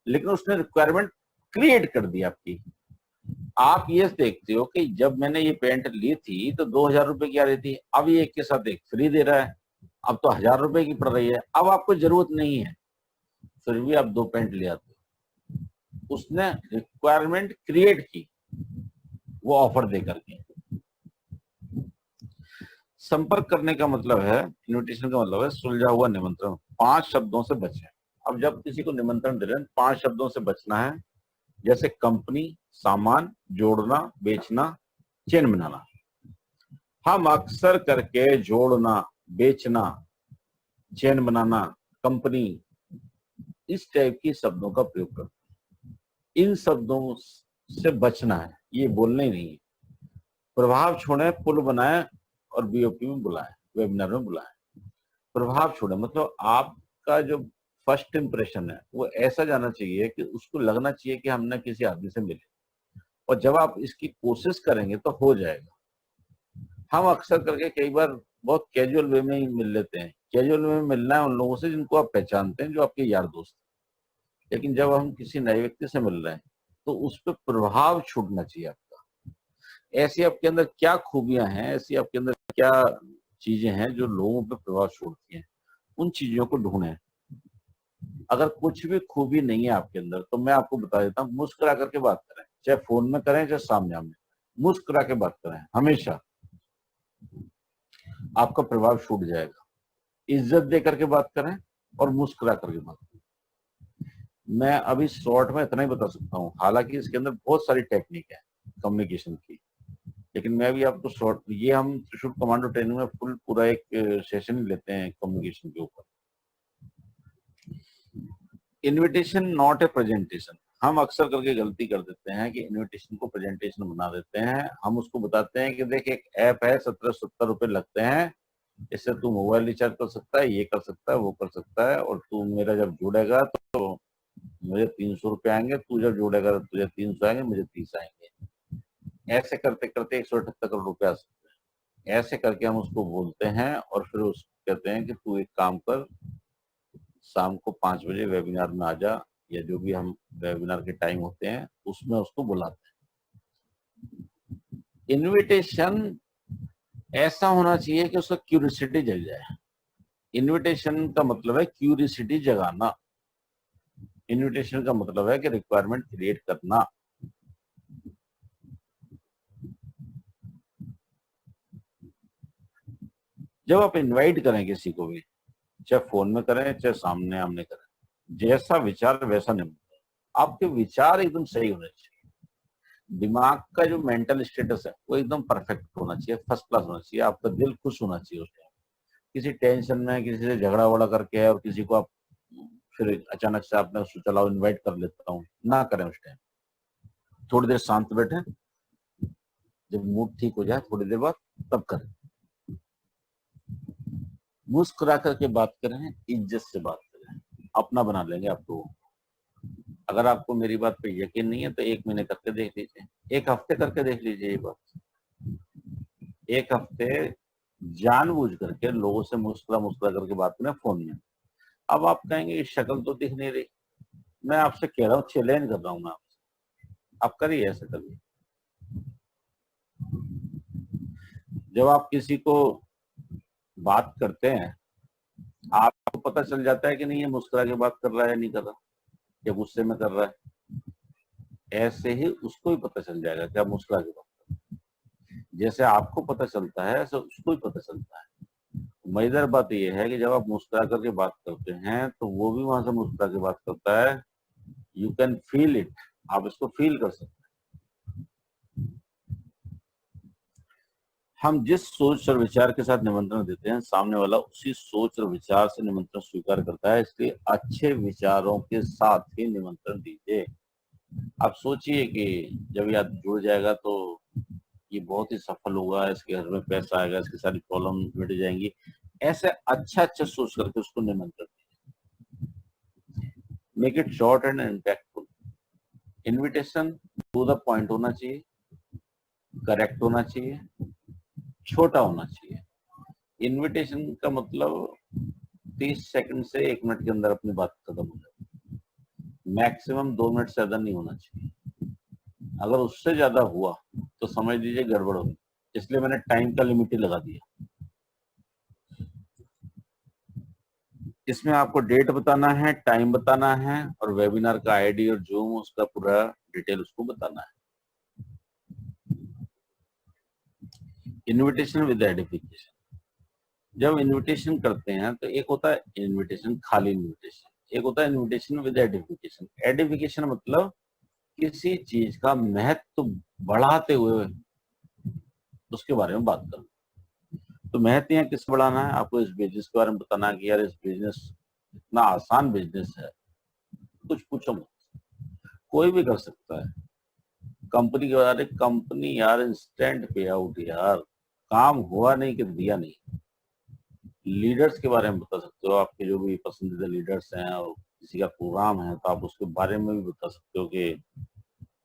लेकिन उसने रिक्वायरमेंट क्रिएट कर दी आपकी। आप ये देखते हो कि जब मैंने ये पैंट ली थी तो 2,000 रुपए की आ रही थी, अब ये एक के साथ एक फ्री दे रहा है, अब तो 1,000 रुपए की पड़ रही है। अब आपको जरूरत नहीं है, फिर भी आप 2 पैंट ले आते हो। उसने रिक्वायरमेंट क्रिएट की वो ऑफर दे करके। संपर्क करने का मतलब है, इन्विटेशन का मतलब है सुलझा हुआ निमंत्रण। 5 शब्दों से बचें। अब जब किसी को निमंत्रण दे रहे हैं 5 शब्दों से बचना है, जैसे कंपनी, सामान, जोड़ना, बेचना, चेन बनाना। हम अक्सर करके जोड़ना, बेचना, चेन बनाना, कंपनी, इस टाइप की शब्दों का प्रयोग करते हैं। इन शब्दों से बचना है, ये बोलने ही नहीं है। प्रभाव छोड़े, पुल बनाए और बीओपी में बुलाएं, वेबिनार में बुलाएं। प्रभाव छोड़े मतलब आपका जो फर्स्ट इंप्रेशन है वो ऐसा जाना चाहिए कि उसको लगना चाहिए कि हमने किसी आदमी से मिले, और जब आप इसकी कोशिश करेंगे तो हो जाएगा। हम अक्सर करके कई बार बहुत कैजुअल वे में ही मिल लेते हैं। कैजुअल वे में मिलना है उन लोगों से जिनको आप पहचानते हैं, जो आपके यार दोस्त हैं। लेकिन जब हम किसी नए व्यक्ति से मिल रहे हैं तो उस पर प्रभाव छूटना चाहिए आपका। ऐसी आपके अंदर क्या खूबियां हैं, ऐसी आपके अंदर क्या चीजें हैं जो लोगों पे प्रभाव छोड़ती हैं, उन चीजों को ढूंढें। अगर कुछ भी खूबी नहीं है आपके अंदर तो मैं आपको बता देता हूँ, मुस्कुरा करके बात करें, चाहे फोन में करें चाहे सामने आमने, मुस्कुरा के बात करें हमेशा, आपका प्रभाव छूट जाएगा। इज्जत दे करके बात करें और मुस्कुरा करके बात करें। मैं अभी शॉर्ट में इतना ही बता सकता हूँ, हालांकि इसके अंदर बहुत सारी टेक्निक है कम्युनिकेशन की, लेकिन मैं भी आपको शॉर्ट, ये हम त्रिशूल कमांडो ट्रेनिंग में फुल पूरा एक सेशन लेते हैं कम्युनिकेशन के ऊपर। Invitation not a presentation. हम अक्सर करके गलती कर देते हैं कि इनविटेशन को प्रेजेंटेशन बना देते हैं। हम उसको बताते हैं कि देख एक ऐप है, 1770 रुपए लगते हैं, इससे तू मोबाइल रिचार्ज कर सकता है, ये कर सकता है, वो कर सकता है, और तू मेरा जब जुड़ेगा तो मुझे 300 रुपए आएंगे, तू जब जुड़ेगा तो तुझे 300 आएंगे, मुझे 30 आएंगे। ऐसे करते करते 178 करोड़ रुपए आ सकते हैं। ऐसे करके हम उसको बोलते हैं और फिर उसको कहते हैं कि तू एक काम कर, शाम को 5 बजे वेबिनार में आ जा, या जो भी हम वेबिनार के टाइम होते हैं उसमें उसको बुलाते हैं। इनविटेशन ऐसा होना चाहिए कि उसका क्यूरियोसिटी जग जाए। इनविटेशन का मतलब है क्यूरियोसिटी जगाना। इनविटेशन का मतलब है कि रिक्वायरमेंट क्रिएट करना। जब आप इनवाइट करें किसी को भी, चाहे फोन में करें चाहे सामने आमने करें, जैसा विचार वैसा निमंत्रण। आपके विचार एकदम सही होने चाहिए, दिमाग का जो मेंटल स्टेटस है वो एकदम परफेक्ट होना चाहिए, फर्स्ट क्लास होना चाहिए, आपका दिल खुश होना चाहिए उस टाइम। किसी टेंशन में किसी से झगड़ा वगड़ा करके है और किसी को आप फिर अचानक से आपने उसको चलाओ इनवाइट कर लेता हूँ, ना करें उस टाइम। थोड़ी देर शांत बैठे, जब मूड ठीक हो जाए थोड़ी देर बाद तब करें। मुस्कुरा करके बात करें, इज्जत से बात करें, अपना बना लेंगे आपको। अगर आपको मेरी बात पे यकीन नहीं है तो 1 महीने करके देख लीजिए, 1 हफ्ते करके देख लीजिए। ये बात 1 हफ्ते जानबूझ करके लोगों से मुस्कुरा मुस्कुरा करके बात करें फोन में। अब आप कहेंगे ये शक्ल तो दिख नहीं रही, मैं आपसे कह रहा हूँ, चैलेंज कर रहा हूँ मैं आपसे, आप करिए ऐसा करिए। जब आप किसी को बात करते हैं आपको पता चल जाता है कि नहीं ये मुस्कुरा के बात कर रहा है या नहीं कर रहा, या गुस्से में कर रहा है। ऐसे ही उसको भी पता चल जाएगा कि आप मुस्कुरा के बात कर रहे हैं। जैसे आपको पता चलता है ऐसे उसको भी पता चलता है। मजेदार बात यह है कि जब आप मुस्कुरा करके बात करते हैं तो वो भी वहां से मुस्कुरा के बात करता है। यू कैन फील इट, आप इसको फील कर सकते हैं। हम जिस सोच और विचार के साथ निमंत्रण देते हैं, सामने वाला उसी सोच और विचार से निमंत्रण स्वीकार करता है। इसलिए अच्छे विचारों के साथ ही निमंत्रण दीजिए। आप सोचिए कि जब ये आदमी जुड़ जाएगा तो ये बहुत ही सफल होगा, इसके घर में पैसा आएगा, इसकी सारी प्रॉब्लम मिट जाएंगी। ऐसे अच्छा अच्छा सोच करके उसको निमंत्रण दीजिए। Make it short and impactful. Invitation to the point होना चाहिए, करेक्ट होना चाहिए, छोटा होना चाहिए। इनविटेशन का मतलब 30 सेकंड से 1 मिनट के अंदर अपनी बात खत्म हो जाए। मैक्सिमम 2 मिनट से ज्यादा नहीं होना चाहिए। अगर उससे ज्यादा हुआ तो समझ लीजिए गड़बड़ होगी। इसलिए मैंने टाइम का लिमिट ही लगा दिया। इसमें आपको डेट बताना है, टाइम बताना है और वेबिनार का आईडी और जूम उसका पूरा डिटेल उसको बताना है। Invitation with edification. जब इनविटेशन करते हैं तो एक होता है इनविटेशन, खाली इनविटेशन, एक होता है इनविटेशन विद एडिफिकेशन। एडिफिकेशन मतलब किसी चीज का महत्व बढ़ाते हुए उसके बारे में बात करना। तो महत्व यहाँ किस बढ़ाना है? आपको इस बिजनेस के बारे में बताना है कि यार इस बिजनेस इतना आसान बिजनेस है, कुछ पूछो मत, कोई भी कर सकता है। कंपनी के बारे में, कंपनी यार इंस्टेंट पे आउट यार, काम हुआ नहीं कि दिया नहीं। लीडर्स के बारे में बता सकते हो, आपके जो भी पसंदीदा लीडर्स हैं और किसी का प्रोग्राम है तो आप उसके बारे में भी बता सकते हो कि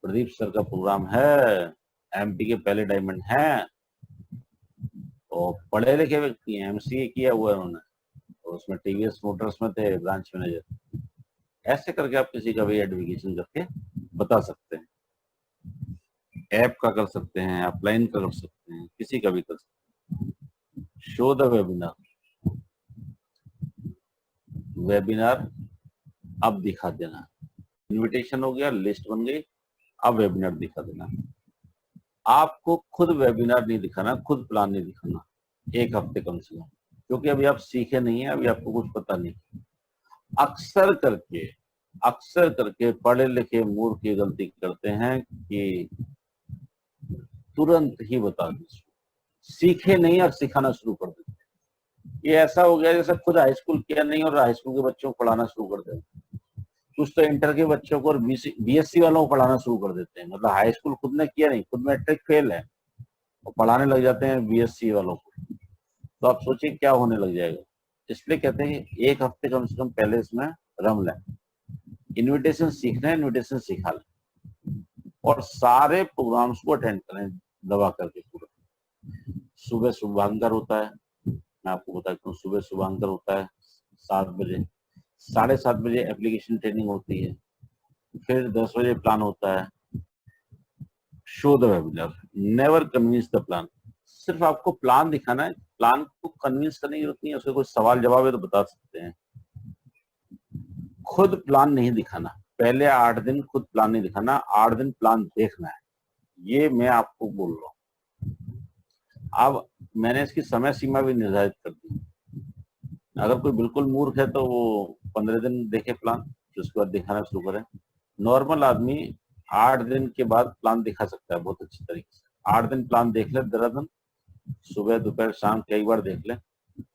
प्रदीप सर का प्रोग्राम है, एमपी के पहले डायमंड हैं और पढ़े लिखे व्यक्ति हैं, एमसीए किया हुआ है उन्होंने और उसमें टीवीएस मोटर्स में थे ब्रांच मैनेजर। ऐसे करके आप किसी का भी एडवोकेशन करके बता सकते हैं। ऐप का कर सकते हैं, अपलाइन का कर सकते हैं, किसी का भी कर सकते हैं। Show the webinar. वेबिनार अब दिखा देना। इनविटेशन हो गया, लिस्ट बन गई, अब वेबिनार दिखा देना। आपको खुद वेबिनार नहीं दिखाना, खुद प्लान नहीं दिखाना 1 हफ्ते कम से कम, क्योंकि अभी आप सीखे नहीं है, अभी आपको कुछ पता नहीं। अक्सर करके पढ़े लिखे मूर्ख की गलती करते हैं कि तुरंत ही बता दीजिए, सीखे नहीं और सिखाना शुरू कर देते। ये ऐसा हो गया जैसे खुद हाई स्कूल किया नहीं और हाई स्कूल के बच्चों को पढ़ाना शुरू कर देते। कुछ तो इंटर के बच्चों को और बीएससी वालों को पढ़ाना शुरू कर देते हैं। मतलब हाई स्कूल खुद ने किया नहीं, खुद मैट्रिक फेल है और पढ़ाने लग जाते हैं बीएससी वालों को। तो आप सोचिए क्या होने लग जाएगा। इसलिए कहते हैं 1 हफ्ते कम से कम पहले इसमें रम लें। इन्विटेशन सीखना है, इन्विटेशन सिखा लें और सारे प्रोग्राम्स को अटेंड करें दबा करके पूरा। सुबह शुभांकर होता है, मैं आपको बताता हूँ, सुबह शुभांकर होता है 7 बजे, 7:30 बजे एप्लीकेशन ट्रेनिंग होती है, फिर 10 बजे प्लान होता है। Show the webinar, never convince the plan. सिर्फ आपको प्लान दिखाना है, प्लान को कन्विंस करने की जरूरत नहीं है। उसके कोई सवाल जवाब है तो बता सकते हैं। खुद प्लान नहीं दिखाना, पहले 8 दिन खुद प्लान नहीं दिखाना, 8 दिन प्लान देखना है। ये मैं आपको बोल रहा हूँ। अब मैंने इसकी समय सीमा भी निर्धारित कर दी। अगर कोई बिल्कुल मूर्ख है तो वो 15 दिन देखे प्लान, फिर उसके बाद दिखाना शुरू करें। नॉर्मल आदमी 8 दिन के बाद प्लान दिखा सकता है बहुत अच्छी तरीके से। 8 दिन प्लान देख ले, दरादन सुबह दोपहर शाम कई बार देख ले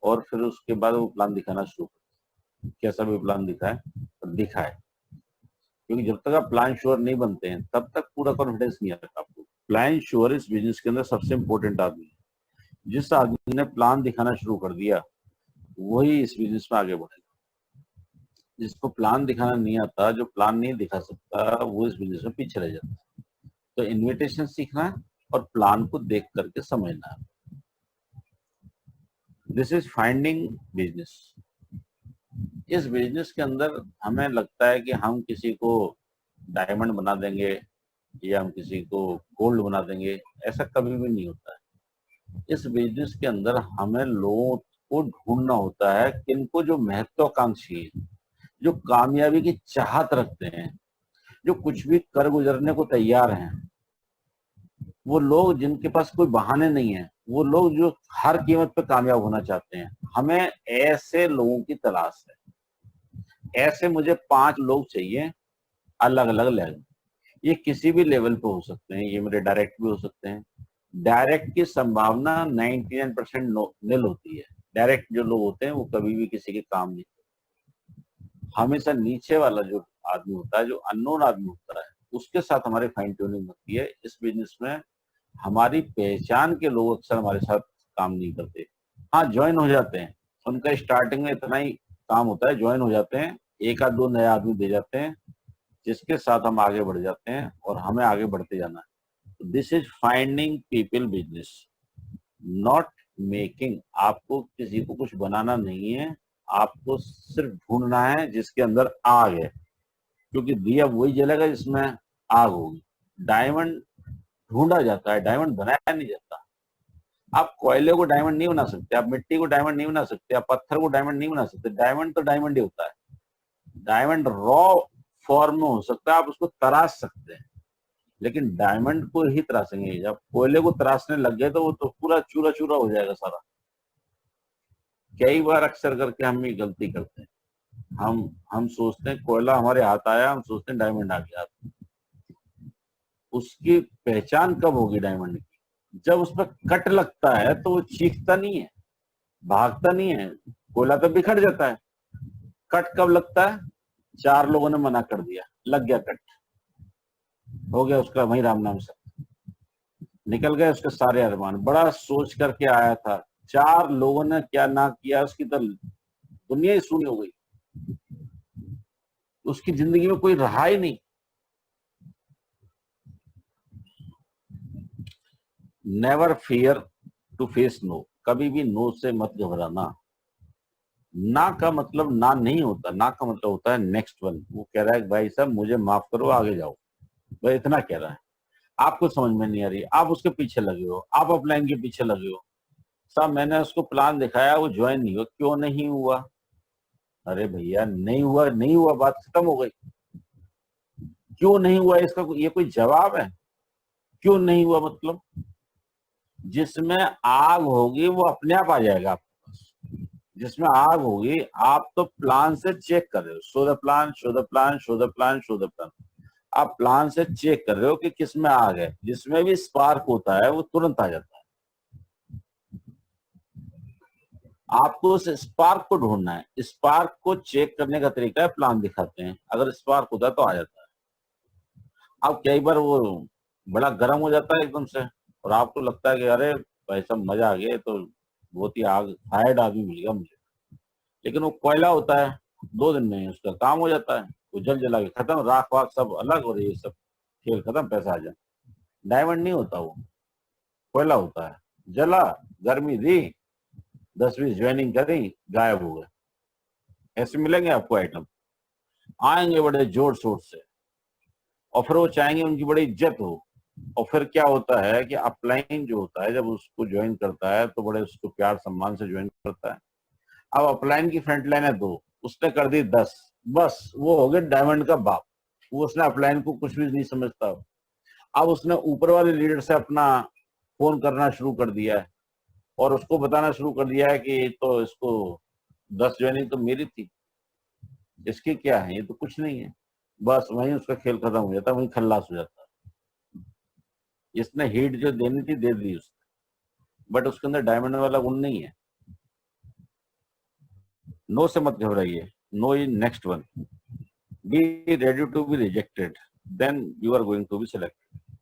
और फिर उसके बाद वो प्लान दिखाना शुरू करे। कैसा भी प्लान दिखाए और दिखाए, क्योंकि जब तक आप प्लान श्योर नहीं बनते हैं तब तक पूरा कॉन्फिडेंस नहीं आता आपको। प्लान श्योर इस बिजनेस के अंदर सबसे इंपॉर्टेंट आदमी है। जिस आदमी ने प्लान दिखाना शुरू कर दिया वही इस बिजनेस में आगे बढ़ेगा। जिसको प्लान दिखाना नहीं आता, जो प्लान नहीं दिखा सकता, वो इस बिजनेस में पीछे रह जाता है। तो इन्विटेशन सीखना है और प्लान को देख करके समझना है। This is finding business. इस बिजनेस के अंदर हमें लगता है कि हम किसी को डायमंड बना देंगे या हम किसी को गोल्ड बना देंगे, ऐसा कभी भी नहीं होता है। इस बिजनेस के अंदर हमें लोगों को ढूंढना होता है, किनको जो महत्वाकांक्षी है, जो कामयाबी की चाहत रखते हैं, जो कुछ भी कर गुजरने को तैयार हैं। वो लोग जिनके पास कोई बहाने नहीं है, वो लोग जो हर कीमत पे कामयाब होना चाहते हैं। हमें ऐसे लोगों की तलाश है। ऐसे मुझे 5 लोग चाहिए, अलग अलग लेवल। ये किसी भी लेवल पे हो सकते हैं, ये मेरे डायरेक्ट भी हो सकते हैं, डायरेक्ट की संभावना 99% निल होती है। डायरेक्ट जो लोग होते हैं वो कभी भी किसी के काम नहीं करते। हमेशा नीचे वाला जो आदमी होता है, जो अननोन आदमी होता है, उसके साथ हमारी फाइन ट्यूनिंग होती है। इस बिजनेस में हमारी पहचान के लोग अक्सर हमारे साथ काम नहीं करते। हाँ, ज्वाइन हो जाते हैं, उनका स्टार्टिंग में इतना ही काम होता है, ज्वाइन हो जाते हैं, एक आध दो नए आदमी दे जाते हैं, जिसके साथ हम आगे बढ़ जाते हैं और हमें आगे बढ़ते जाना है। This is finding people business, not making. आपको किसी को कुछ बनाना नहीं है, आपको सिर्फ ढूंढना है जिसके अंदर आग है, क्योंकि दिया वही जलेगा जिसमें आग होगी। डायमंड ढूंढा जाता है, डायमंड बनाया नहीं जाता। आप कोयले को डायमंड नहीं बना सकते, आप मिट्टी को डायमंड नहीं बना सकते, आप पत्थर को डायमंड नहीं बना सकते। डायमंड तो डायमंड ही होता है। डायमंड रॉ फॉर्म में हो सकता है, आप उसको तराश सकते हैं, लेकिन डायमंड को ही तराशेंगे। जब कोयले को तराशने लग गए तो वो तो पूरा चूरा चूरा हो जाएगा सारा। कई बार अक्सर करके हम ये गलती करते हैं, हम सोचते हैं कोयला हमारे हाथ आया, हम सोचते हैं डायमंड आ गया। उसकी पहचान कब होगी डायमंड की? जब उस पर कट लगता है तो वो चीखता नहीं है, भागता नहीं है, कोयला तो बिखर जाता है। कट कब लगता है? 4 लोगों ने मना कर दिया, लग गया कट, हो गया उसका वही राम नाम से, निकल गए उसके सारे अरमान। बड़ा सोच करके आया था, 4 लोगों ने क्या ना किया, उसकी तो दुनिया ही सुनी हो गई, उसकी जिंदगी में कोई रहा ही नहीं। Never fear to face no, कभी भी नो से मत घबराना। ना का मतलब ना नहीं होता, ना का मतलब होता है नेक्स्ट वन। वो कह रहा है भाई साहब मुझे माफ करो, आगे जाओ, भाई इतना कह रहा है। आपको समझ में नहीं आ रही, आप उसके पीछे लगे हो, आप अपलाइन के पीछे लगे हो। साहब मैंने उसको प्लान दिखाया, वो ज्वाइन नहीं हुआ। क्यों नहीं हुआ? अरे भैया नहीं हुआ, नहीं हुआ, बात खत्म हो गई। क्यों नहीं हुआ इसका ये कोई जवाब है? क्यों नहीं हुआ मतलब? जिसमें आग होगी वो अपने आप आ जाएगा आपके पास। जिसमें आग होगी, आप तो प्लान से चेक कर रहे हो, show the plan, show the plan, show the plan, show the plan. आप प्लान से चेक कर रहे हो कि किसमें आग है। जिसमें भी स्पार्क होता है वो तुरंत आ जाता है। आपको उस स्पार्क को ढूंढना है। स्पार्क को चेक करने का तरीका है, प्लान दिखाते हैं, अगर स्पार्क होता है तो आ जाता है। अब कई बार वो बड़ा गर्म हो जाता है एकदम से, और आपको लगता है कि अरे भाई साहब मजा आ गया, तो बहुत ही आग फायर्ड आदमी मिल गया मुझे। लेकिन वो कोयला होता है, 2 दिन में उसका काम हो जाता है, वो जल जला के खत्म, राख वाख सब अलग, और ये सब खेल खत्म, पैसा आ जाए। डायमंड नहीं होता वो, कोयला होता है। जला, गर्मी दी, 10-20 ज्वाइनिंग करी, गायब हो गए। ऐसे मिलेंगे आपको आइटम, आएंगे बड़े जोर शोर से, और फिर वो चाहेंगे उनकी बड़ी इज्जत हो। और फिर क्या होता है कि अपलाइन जो होता है जब उसको ज्वाइन करता है तो बड़े उसको प्यार सम्मान से ज्वाइन करता है। अब अपलाइन की फ्रंट लाइन है 2, उसने कर दी 10, बस वो हो गया डायमंड का बाप। वो उसने अपलाइन को कुछ भी नहीं समझता। अब उसने ऊपर वाले लीडर से अपना फोन करना शुरू कर दिया है, और उसको बताना शुरू कर दिया है कि तो इसको 10 ज्वाइनिंग तो मेरी थी, इसकी क्या है, ये तो कुछ नहीं है। बस वहीं उसका खेल खत्म हो जाता है, वहीं खल्लास हो जाता है। इसने हीट जो देनी थी दे दी उसने, बट उसके अंदर डायमंड वाला गुण नहीं है। नो से मत घबराइए, no is next one. Be ready to be rejected, then you are going to be selected.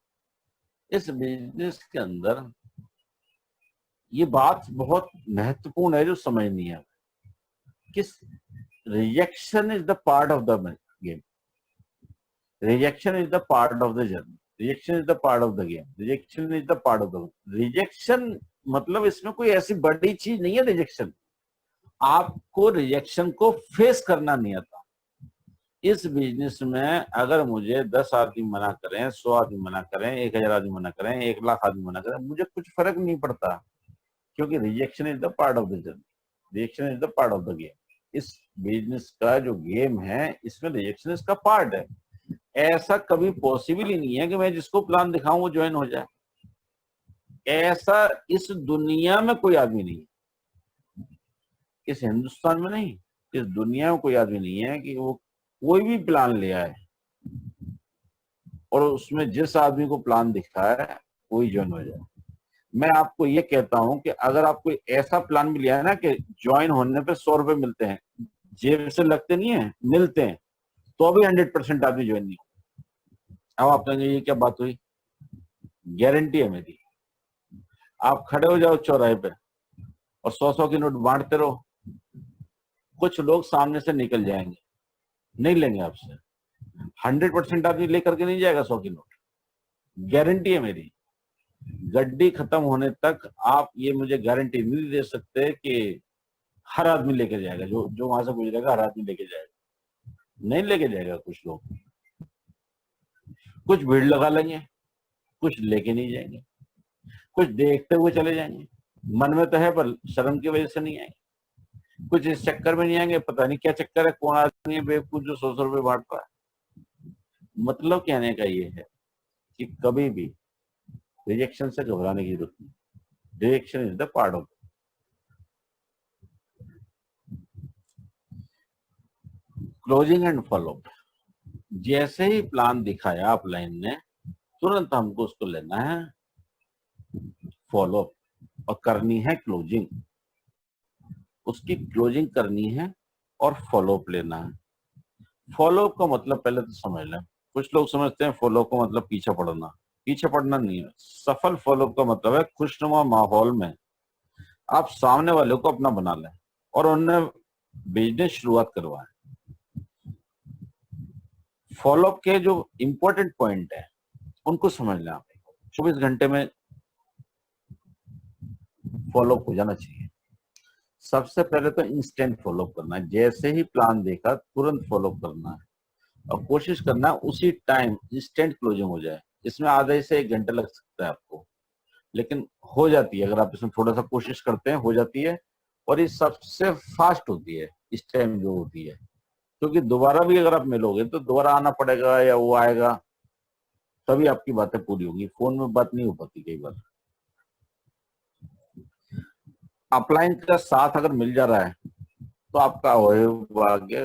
इस बिजनेस के अंदर ये बात बहुत महत्वपूर्ण है जो समझनी है, किस rejection is the part of the game. Rejection is the part of the journey, rejection is the part of the game, rejection is the part of the rejection. मतलब इसमें कोई ऐसी बड़ी चीज नहीं है रिजेक्शन। आपको रिजेक्शन को फेस करना नहीं आता। इस बिजनेस में अगर मुझे 10 आदमी मना करें, 100 आदमी मना करें, 1000 आदमी मना करें, 1 लाख आदमी मना करें, मुझे कुछ फर्क नहीं पड़ता, क्योंकि rejection is the part of the journey, rejection is the part of the game. इस बिजनेस का जो गेम है इसमें रिजेक्शन इसका पार्ट है। ऐसा कभी पॉसिबल ही नहीं है कि मैं जिसको प्लान दिखाऊं वो ज्वाइन हो जाए। ऐसा इस दुनिया में कोई आदमी नहीं है, इस हिंदुस्तान में नहीं, इस दुनिया में कोई आदमी नहीं है कि वो कोई भी प्लान ले आए और उसमें जिस आदमी को प्लान दिखा है वही ज्वाइन हो जाए। मैं आपको ये कहता हूं कि अगर आपको ऐसा प्लान मिल गया है ना कि ज्वाइन होने पे 100 रुपए मिलते हैं, जेब से लगते नहीं है, मिलते हैं, तो भी 100% आदमी ज्वाइन नहीं होगा। अब आप कहेंगे ये क्या बात हुई? गारंटी है मेरी। आप खड़े हो जाओ चौराहे पे और 100-100 की नोट बांटते रहो, कुछ लोग सामने से निकल जाएंगे, नहीं लेंगे आपसे। 100% आदमी लेकर के नहीं जाएगा 100 की नोट, गारंटी है मेरी। गड्डी खत्म होने तक आप ये मुझे गारंटी नहीं दे सकते कि हर आदमी लेके जाएगा, जो जो वहां से गुजरेगा हर आदमी लेके जाएगा, नहीं लेके जाएगा। कुछ लोग, कुछ भीड़ लगा लेंगे, कुछ लेके नहीं जाएंगे, कुछ देखते हुए चले जाएंगे, मन में तो है पर शर्म की वजह से नहीं आएंगे, कुछ इस चक्कर में नहीं आएंगे, पता नहीं क्या चक्कर है, कौन आदमी है बेवकूफ जो 100 रुपए बांट रहा है। मतलब कहने का ये है कि कभी भी रिजेक्शन से घबराने की जरूरत नहीं। Rejection is the part of closing and follow. जैसे ही प्लान दिखाया अपलाइन ने, तुरंत हमको उसको लेना है फॉलो और करनी है क्लोजिंग, उसकी क्लोजिंग करनी है और फॉलोअप लेना है। फॉलोअप का मतलब पहले तो समझ लें। कुछ लोग समझते हैं फॉलोअप का मतलब पीछे पड़ना, पीछे पड़ना नहीं है। सफल फॉलोअप का मतलब है खुशनुमा माहौल में आप सामने वाले को अपना बना लें और उन्हें बिजनेस शुरुआत करवाएं। फॉलोअप के जो इंपॉर्टेंट पॉइंट है उनको समझ लें। आप 24 घंटे में फॉलोअप हो जाना चाहिए। सबसे पहले तो इंस्टेंट फॉलोअप करना है, जैसे ही प्लान देखा तुरंत फॉलोअप करना है और कोशिश करना है उसी टाइम इंस्टेंट क्लोजिंग हो जाए। इसमें आधे से 1 घंटा लग सकता है आपको, लेकिन हो जाती है। अगर आप इसमें थोड़ा सा कोशिश करते हैं हो जाती है, और ये सबसे फास्ट होती है इस टाइम जो होती है, क्योंकि दोबारा भी अगर आप मिलोगे तो दोबारा आना पड़ेगा या वो आएगा, तभी आपकी बातें पूरी होंगी। फोन में बात नहीं हो पाती कई बार। अपलाइन का साथ अगर मिल जा रहा है तो आपका भाग्य,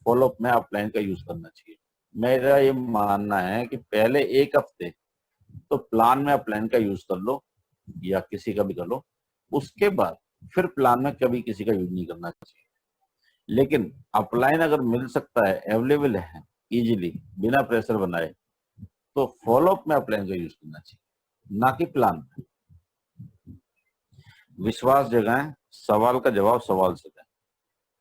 फॉलोअप में अपलाइन का यूज करना चाहिए। मेरा ये मानना है कि पहले 1 हफ्ते तो प्लान में अपलाइन का यूज कर लो या किसी का भी कर लो, उसके बाद फिर प्लान में कभी किसी का यूज नहीं करना चाहिए। लेकिन अपलाइन अगर मिल सकता है, अवेलेबल है इजीली बिना प्रेशर बनाए, तो फॉलोअप में अपलाइन का यूज करना चाहिए, ना कि प्लान में। विश्वास जगाएं, सवाल का जवाब सवाल से दें।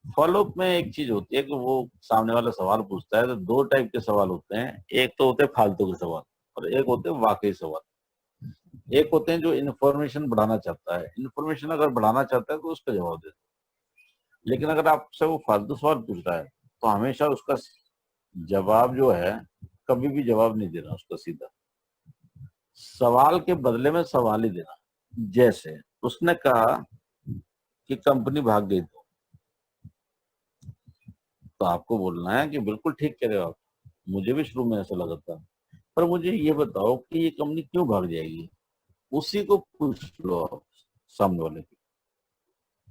फॉलोअप में एक चीज होती है कि वो सामने वाला सवाल पूछता है तो 2 टाइप के सवाल होते हैं। एक तो होते हैं फालतू के सवाल और एक होते हैं वाकई सवाल। एक होते हैं जो इन्फॉर्मेशन बढ़ाना चाहता है, इन्फॉर्मेशन अगर बढ़ाना चाहता है तो उसका जवाब दे दो। लेकिन अगर आपसे वो फालतू सवाल पूछ रहा है तो हमेशा उसका जवाब जो है, कभी भी जवाब नहीं देना उसका सीधा, सवाल के बदले में सवाल ही देना। जैसे उसने कहा कि कंपनी भाग गई, तो आपको बोलना है कि बिल्कुल ठीक कह रहे हो आप, मुझे भी शुरू में ऐसा लगा था, पर मुझे ये बताओ कि ये कंपनी क्यों भाग जाएगी। उसी को पूछ लो आप सामने वाले की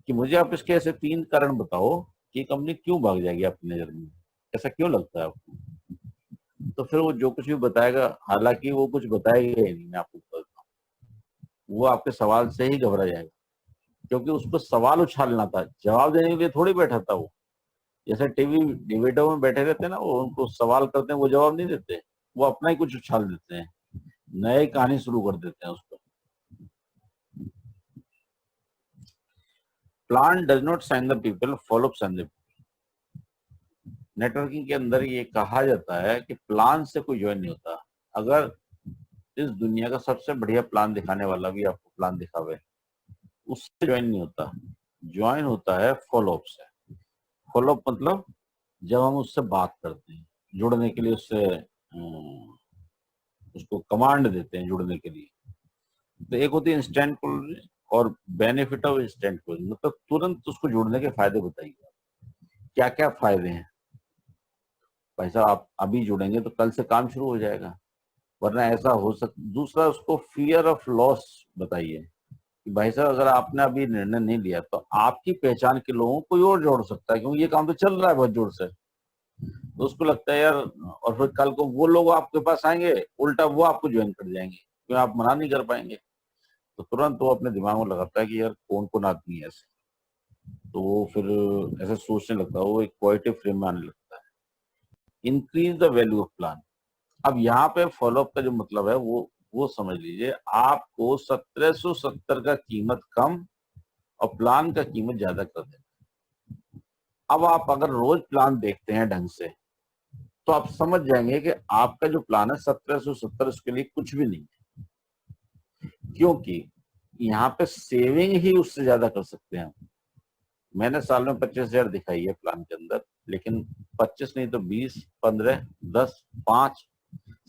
कि मुझे आप इसके ऐसे 3 कारण बताओ कि कंपनी क्यों भाग जाएगी आपकी नजर में, ऐसा क्यों लगता है आपको। तो फिर वो जो कुछ भी बताएगा, हालांकि वो कुछ बताएगा ही नहीं, मैं आपको बताता हूँ, वो आपके सवाल से ही घबरा जाएगा, क्योंकि उसको सवाल उछालना था, जवाब देने के लिए थोड़ी बैठा था वो। जैसे टीवी डिबेटों में बैठे रहते हैं ना, वो उनको सवाल करते हैं, वो जवाब नहीं देते, वो अपना ही कुछ उछाल देते हैं, नई कहानी शुरू कर देते हैं उस पर। Plan does not sign the people, follow sign the people. Networking के अंदर ये कहा जाता है कि प्लान से कोई ज्वाइन नहीं होता। अगर इस दुनिया का सबसे बढ़िया प्लान दिखाने वाला भी आपको प्लान दिखावे, उससे ज्वाइन नहीं होता। ज्वाइन होता है फॉलोअप से। फॉलोअप मतलब जब हम उससे बात करते हैं, जुड़ने के लिए उससे उसको कमांड देते हैं जुड़ने के लिए। तो एक होती है इंस्टेंट क्लोजिंग और बेनिफिट ऑफ इंस्टेंट क्लोजिंग, मतलब तुरंत उसको जुड़ने के फायदे बताइए, क्या क्या फायदे हैं। भाई साहब आप अभी जुड़ेंगे तो कल से काम शुरू हो जाएगा, वरना ऐसा हो सकता। दूसरा, उसको फियर ऑफ लॉस बताइए कि भाई साहब अगर आपने अभी निर्णय नहीं लिया तो आपकी पहचान के लोगों को कोई और जोड़ सकता है, क्योंकि ये काम तो चल रहा है बहुत जोर से। तो उसको लगता है यार, और फिर कल को वो लोग आपके पास आएंगे, उल्टा वो आपको ज्वाइन कर जाएंगे क्योंकि आप मना नहीं कर पाएंगे। तो तुरंत वो अपने दिमाग में लगाता है कि यार कौन कौन आदमी है ऐसे, तो वो फिर ऐसे सोचने लगता है, वो एक पॉजिटिव फ्रेम में आने लगता है। Increase the value of plan. अब यहाँ पे फॉलोअप का जो मतलब है वो समझ लीजिए, आपको 1770 का कीमत कम और प्लान का कीमत ज्यादा कर देना। अब आप अगर रोज प्लान देखते हैं ढंग से तो आप समझ जाएंगे कि आपका जो प्लान है 1770 उसके लिए कुछ भी नहीं है, क्योंकि यहाँ पे सेविंग ही उससे ज्यादा कर सकते हैं। मैंने साल में 25,000 दिखाई है प्लान के अंदर, लेकिन 25 नहीं तो 20, 15, 10, 5,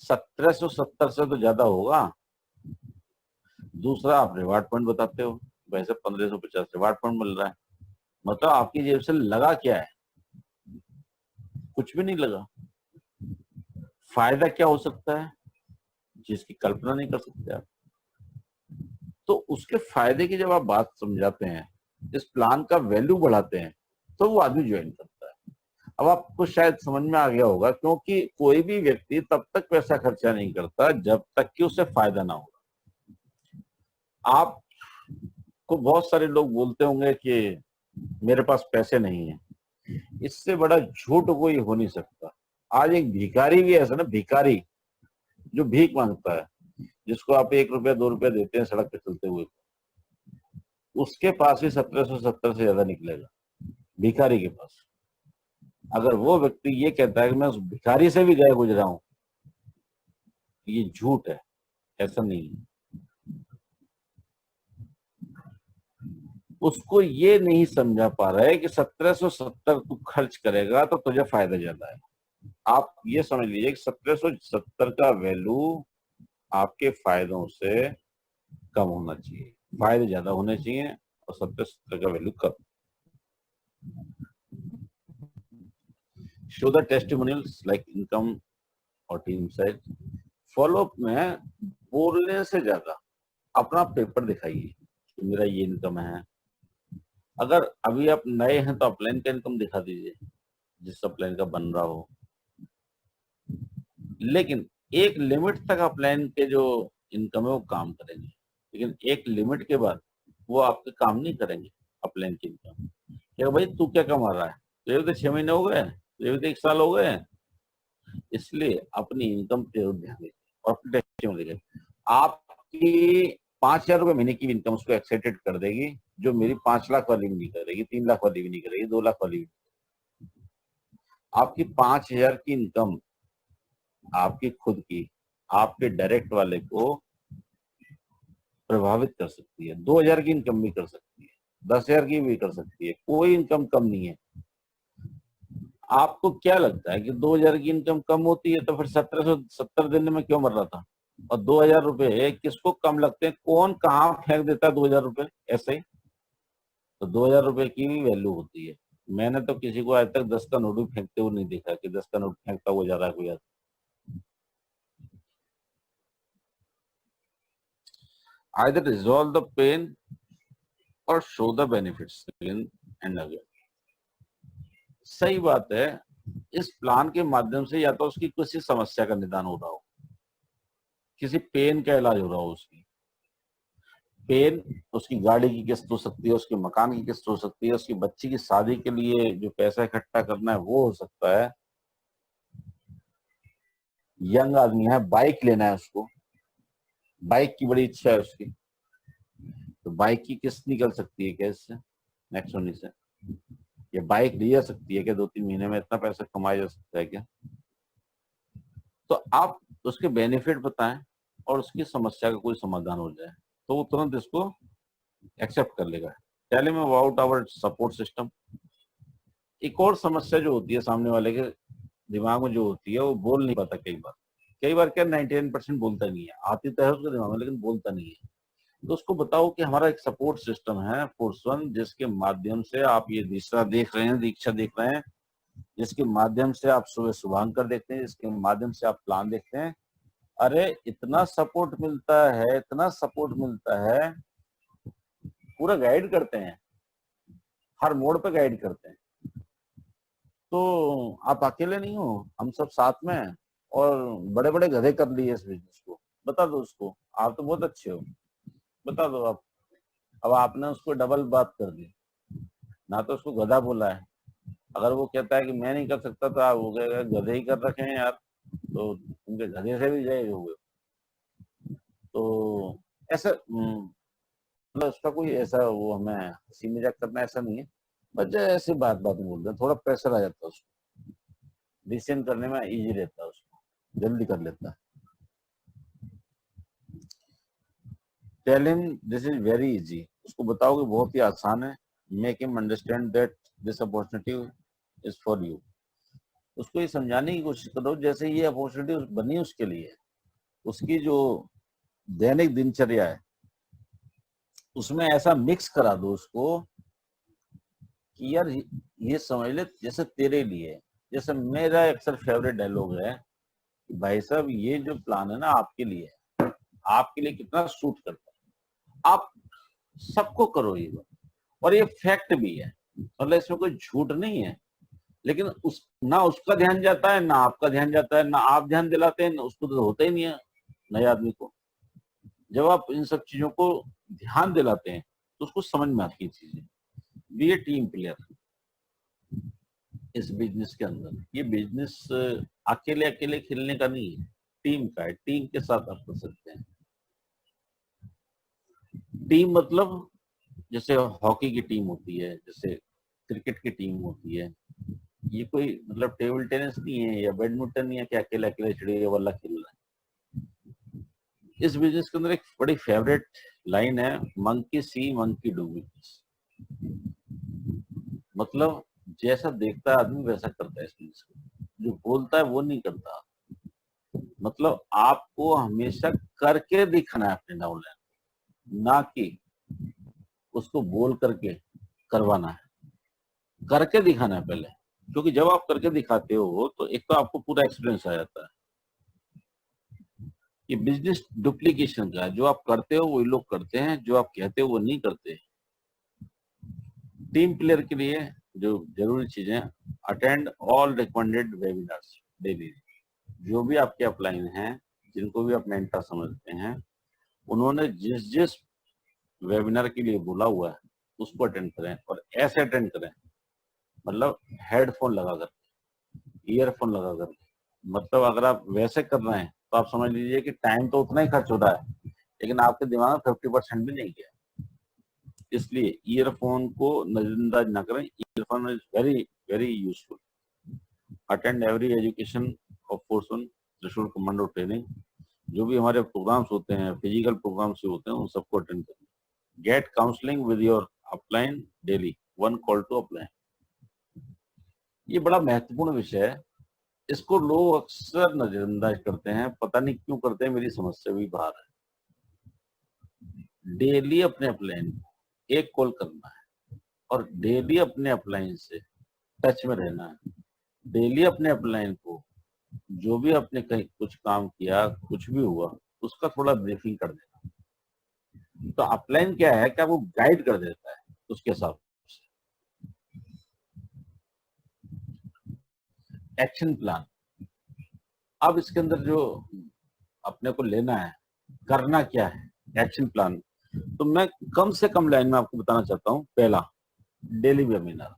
1770 से तो ज्यादा होगा। दूसरा, आप रिवार्ड पॉइंट बताते हो, वैसे 1550 रिवार्ड पॉइंट मिल रहा है, मतलब आपकी जेब से लगा क्या है? कुछ भी नहीं लगा। फायदा क्या हो सकता है जिसकी कल्पना नहीं कर सकते आप। तो उसके फायदे की जब आप बात समझाते हैं, इस प्लान का वैल्यू बढ़ाते हैं, तो वो आदमी ज्वाइन करता है। अब आपको शायद समझ में आ गया होगा, क्योंकि कोई भी व्यक्ति तब तक पैसा खर्चा नहीं करता जब तक कि उसे फायदा ना हो। आपको बहुत सारे लोग बोलते होंगे कि मेरे पास पैसे नहीं है, इससे बड़ा झूठ कोई हो नहीं सकता। आज एक भिखारी भी ऐसा ना, भिखारी जो भीख मांगता है, जिसको आप 1 रुपया 2 रुपया देते हैं सड़क पे चलते हुए, उसके पास भी 1770 से ज्यादा निकलेगा भिखारी के पास। अगर वो व्यक्ति ये कहता है कि मैं उस भिखारी से भी गए गुजरा हूं, ये झूठ है, ऐसा नहीं है। उसको ये नहीं समझा पा रहा है कि 1770 तू खर्च करेगा तो तुझे फायदा ज्यादा है। आप ये समझ लीजिए कि 1770 का वैल्यू आपके फायदों से कम होना चाहिए, फायदे ज्यादा होने चाहिए, और 1770 का value come. Show the testimonials like income और टीम साइज। फॉलोअप में बोलने से ज्यादा अपना पेपर दिखाइए कि मेरा ये इनकम है। अगर अभी आप नए हैं तो अपलाइन का इनकम दिखा दीजिए, जिस अपलाइन का बन रहा हो, लेकिन एक लिमिट तक अपलाइन के जो इनकम है वो काम करेंगे, लेकिन एक लिमिट के बाद वो आपके काम नहीं करेंगे अपलाइन की इनकम। क्या भाई तू क्या कमा रहा है, तो ये तो 6 महीने हो गए, तो ये तो 1 साल हो गए। इसलिए अपनी इनकम पे जरूर ध्यान दीजिए और अपने टेस्टिंग देखिए। आपकी 5,000 रुपए महीने की इनकम उसको एक्साइटेड कर देगी, जो मेरी 5 लाख वाली भी नहीं करेगी, 3 लाख वाली भी नहीं करेगी, 2 लाख वाली भी। आपकी 5,000 की इनकम आपकी खुद की, आपके डायरेक्ट वाले को प्रभावित कर सकती है। 2,000 की इनकम भी कर सकती है, 10,000 की भी कर सकती है, कोई इनकम कम नहीं है। आपको क्या लगता है कि 2,000 की इनकम कम होती है तो फिर 1770 दिन में क्यों मर रहा था? और 2,000 रुपए किसको कम लगते हैं? कौन कहाँ फेंक देता है 2,000 रुपए ऐसे ही? तो 2,000 रुपए की भी वैल्यू होती है। मैंने तो किसी को आज तक 10 का नोट भी फेंकते हुए नहीं देखा कि 10 का नोट फेंकता हुआ जा रहा है कोई। Either resolve the pain और show the benefits again and again। सही बात है, इस प्लान के माध्यम से या तो उसकी किसी समस्या का निदान हो रहा हो, किसी पेन का इलाज हो रहा हो। उसकी पेन, उसकी गाड़ी की किस्त हो सकती है, उसके मकान की किस्त हो सकती है, उसकी बच्ची की शादी के लिए जो पैसा इकट्ठा करना है वो हो सकता है। यंग आदमी है, बाइक लेना है उसको, बाइक की बड़ी इच्छा है उसकी, तो बाइक की किस्त निकल सकती है क्या इससे, नेक्स्ट होने से? ये बाइक ली जा सकती है क्या 2-3 महीने में? इतना पैसा कमाया जा सकता है क्या? तो आप उसके बेनिफिट बताएं और उसकी समस्या का कोई समाधान हो जाए, तो वो तुरंत इसको एक्सेप्ट कर लेगा। Tell him about our support system. एक और समस्या जो होती है सामने वाले के दिमाग में जो होती है, वो बोल नहीं पाता कई बार क्या 99% बोलता नहीं है, आती तो है उसके दिमाग में लेकिन बोलता नहीं है। तो उसको बताओ कि हमारा एक सपोर्ट सिस्टम है फोर्स वन, जिसके माध्यम से आप ये दीक्षा देख रहे हैं, जिसके माध्यम से आप सुबह शुभांकर देखते हैं, जिसके माध्यम से आप प्लान देखते हैं। अरे इतना सपोर्ट मिलता है, इतना सपोर्ट मिलता है, पूरा गाइड करते हैं, हर मोड़ पे गाइड करते हैं। तो आप अकेले नहीं हो, हम सब साथ में हैं, और बड़े बड़े गधे कर लिए इस बिजनेस को। बता दो उसको आप तो बहुत अच्छे हो, बता दो आप। अब आपने उसको डबल बात कर दी, ना तो उसको गधा बोला है। अगर वो कहता है कि मैं नहीं कर सकता तो आप वो कहेगा गधे ही कर रखे हैं यार, तो उनके गधे से भी जाएगा हुए। तो ऐसा मतलब उसका कोई ऐसा वो हमें हंसी मजाक करना ऐसा नहीं है, बस ऐसे बात बात में बोलते हैं, थोड़ा प्रेशर आ जाता है उसको, डिसीजन करने में इजी रहता है, उसको जल्दी कर लेता है। Tell him this is very easy, उसको बताओ कि बहुत ही आसान है। Make him understand that this opportunity is for you. उसको ये समझाने की कोशिश करो जैसे ये अपॉर्चुनिटी बनी उसके लिए। उसकी जो दैनिक दिनचर्या है उसमें ऐसा मिक्स करा दो उसको कि यार ये समझ ले जैसे तेरे लिए। जैसे मेरा अक्सर फेवरेट डायलॉग है कि भाई साहब ये जो प्लान है ना आपके लिए है, आपके लिए कितना सूट करता है, आप सबको करो ये बात। और ये फैक्ट भी है, मतलब इसमें कोई झूठ नहीं है। लेकिन उस ना उसका ध्यान जाता है, ना आपका ध्यान जाता है, ना आप ध्यान दिलाते हैं, ना उसको तो होता ही नहीं है नए आदमी को। जब आप इन सब चीजों को ध्यान दिलाते हैं तो उसको समझ में आती है चीजें। बी ए टीम प्लेयर इस बिजनेस के अंदर। ये बिजनेस अकेले अकेले खेलने का नहीं है, टीम का है। टीम के साथ आप कर सकते हैं। टीम मतलब जैसे हॉकी की टीम होती है, जैसे क्रिकेट की टीम होती है। ये कोई मतलब टेबल टेनिस नहीं है या बैडमिंटन नहीं है कि अकेले अकेले चिड़िया वाला खेल रहा है। इस बिजनेस के अंदर एक बड़ी फेवरेट लाइन है, मंकी सी मंकी डू। मतलब जैसा देखता है आदमी वैसा करता है इस बिजनेस को, जो बोलता है वो नहीं करता। मतलब आपको हमेशा करके दिखाना है अपने डाउनलाइन, ना कि उसको बोल करके करवाना है। करके दिखाना है पहले, क्योंकि जब आप करके दिखाते हो तो एक तो आपको पूरा एक्सपीरियंस आ जाता है। ये बिजनेस डुप्लीकेशन का है, जो आप करते हो वही लोग करते हैं, जो आप कहते हो वो नहीं करते। टीम प्लेयर के लिए जो जरूरी चीजें, attend all recommended webinars daily. जो भी आपके अपलाइन हैं, जिनको भी आप मेंटर समझते हैं, उन्होंने जिस जिस वेबिनार के लिए बोला हुआ है उसको अटेंड करें, और ऐसे अटेंड करें मतलब हेडफोन लगाकर, ईयरफोन लगाकर। मतलब अगर आप वैसे कर रहे हैं तो आप समझ लीजिए कि टाइम तो उतना ही खर्च हो रहा है, लेकिन आपके दिमाग में 50% भी नहीं गया। इसलिए ईयरफोन को नजरअंदाज ना करें। Earphone is very very useful. Attend every education of force one त्रिशूल कमांडो ट्रेनिंग। जो भी हमारे प्रोग्राम्स होते हैं, फिजिकल प्रोग्राम्स होते हैं, उन सबको अटेंड करें। Get counselling with your upline daily, one call to upline. ये बड़ा महत्वपूर्ण विषय है, इसको लोग अक्सर नजरअंदाज करते हैं, पता नहीं क्यों करते हैं, मेरी समझ से भी बाहर है। डेली अपने अपलाइन को एक कॉल करना है, और डेली अपने अपलाइन से टच में रहना है। डेली अपने अपलाइन को जो भी आपने कहीं कुछ काम किया, कुछ भी हुआ, उसका थोड़ा ब्रीफिंग कर देना। तो अपलाइन क्या है कि वो गाइड कर देता है उसके साथ। एक्शन प्लान, अब इसके अंदर जो अपने को लेना है, करना क्या है, एक्शन प्लान। तो मैं कम से कम लाइन में आपको बताना चाहता हूँ। पहला, डेली वेबिनार।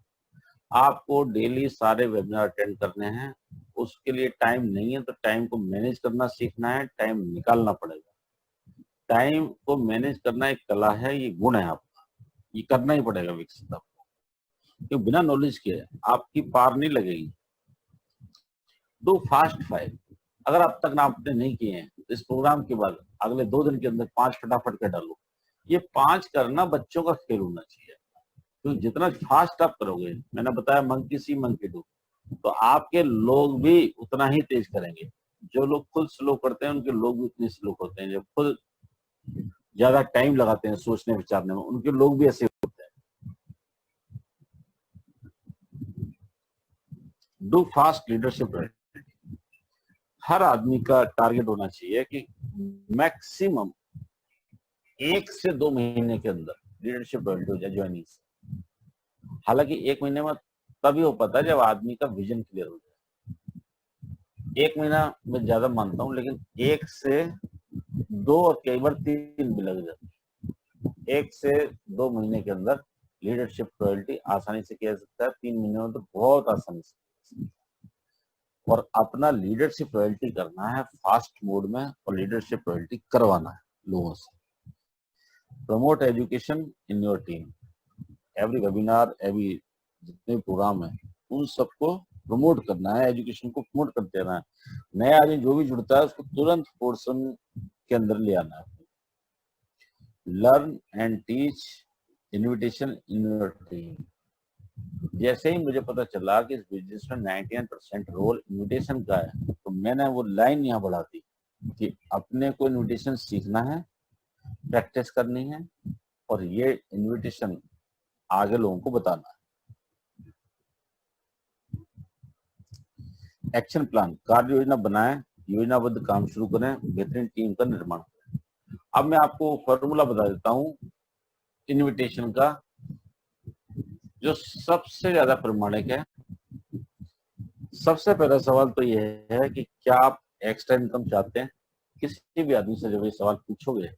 आपको डेली सारे वेबिनार अटेंड करने हैं। उसके लिए टाइम नहीं है तो टाइम को मैनेज करना सीखना है, टाइम निकालना पड़ेगा। टाइम को मैनेज करना एक कला है, ये गुण है आपका, ये करना ही पड़ेगा विकसित आपको, क्योंकि बिना नॉलेज के आपकी पार नहीं लगेगी। दो फास्ट 5, अगर अब तक ना आपने नहीं किए हैं तो इस प्रोग्राम के बाद अगले 2 दिन के अंदर 5 फटाफट कर डालो। ये 5 करना बच्चों का खेल होना चाहिए, तो जितना फास्ट आप करोगे, मैंने बताया मंकी सी मंकी डू, तो आपके लोग भी उतना ही तेज करेंगे। जो लोग खुद स्लो करते हैं उनके लोग भी उतने स्लो करते हैं। जो खुद ज्यादा टाइम लगाते हैं सोचने विचारने में, उनके लोग भी ऐसे होते हैं। Do fast leadership. हर आदमी का टारगेट होना चाहिए कि मैक्सिमम 1 से 2 महीने के अंदर लीडरशिप डेवलप हो जाए ज्वाइनिंग से। हालांकि 1 महीने में तभी हो पाता है जब आदमी का विजन क्लियर हो जाए। 1 महीना मैं ज्यादा मानता हूँ, लेकिन 1 से 2 और कई बार 3 भी लग जाते हैं। 1 से 2 महीने के अंदर लीडरशिप रॉयल्टी आसानी से किया जा सकता है, 3 महीने में तो बहुत आसानी से। और अपना लीडरशिप रॉयल्टी करना है फास्ट मोड में और लीडरशिप रॉयल्टी करवाना है लोगों से। Promote education in your team. Every webinar, every जितने प्रोग्राम है उन सबको प्रमोट करना है, एजुकेशन को प्रमोट करते रहना है। नया आदमी जो भी जुड़ता है उसको तुरंत पोर्शन के अंदर ले आना है। Learn and teach invitation in your team. जैसे ही मुझे पता चला कि इस बिजनेस में 99% रोल इन्विटेशन का है, तो मैंने वो लाइन यहाँ बढ़ा दी कि अपने को इन्विटेशन सीखना है, प्रैक्टिस करनी है और ये इन्विटेशन आगे लोगों को बताना है। एक्शन प्लान, कार्य योजना बनाएं, योजनाबद्ध काम शुरू करें, बेहतरीन टीम का निर्माण करें। अब मैं आपको फॉर्मूला बता देता हूं इन्विटेशन का, जो सबसे ज्यादा प्रमाणिक है। सबसे पहला सवाल तो यह है कि क्या आप एक्स्ट्रा इनकम चाहते हैं। किसी भी आदमी से जब ये सवाल पूछोगे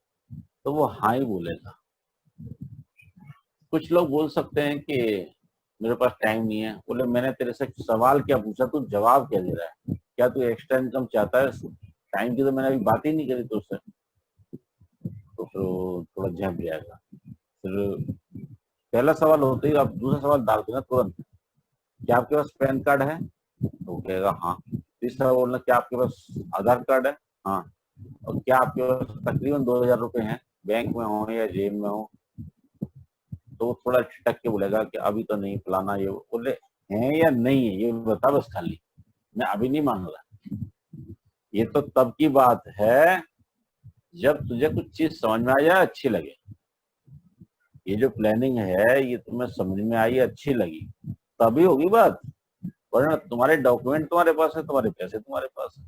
तो वो हाँ ही बोलेगा। कुछ लोग बोल सकते हैं कि मेरे पास टाइम नहीं है। बोले मैंने तेरे से सवाल क्या पूछा, तू जवाब क्या दे रहा है, क्या तू एक्स्ट्रा इनकम चाहता है। टाइम की तो मैंने अभी बात ही नहीं करी तुझसे, तो फिर थोड़ा झेप जाएगा। फिर पहला सवाल होते ही आप दूसरा सवाल डाल देना तुरंत, क्या आपके पास पैन कार्ड है, तो कहेगा हाँ। तीसरा बोलना क्या आपके पास आधार कार्ड है, हाँ। और क्या आपके पास तकरीबन 2000 रुपए हैं, बैंक में हो या जेब में हो, तो वो थोड़ा छिटक के बोलेगा कि अभी तो नहीं, फलाना। ये बोले हैं या नहीं है ये बता बस, खाली मैं अभी नहीं मांग रहा। ये तो तब की बात है जब तुझे कुछ चीज समझ में आ जाए, अच्छी लगे। ये जो प्लानिंग है ये तुम्हें समझ में आई, अच्छी लगी, तभी होगी बात। वरना तुम्हारे डॉक्यूमेंट तुम्हारे पास है, तुम्हारे पैसे तुम्हारे पास है।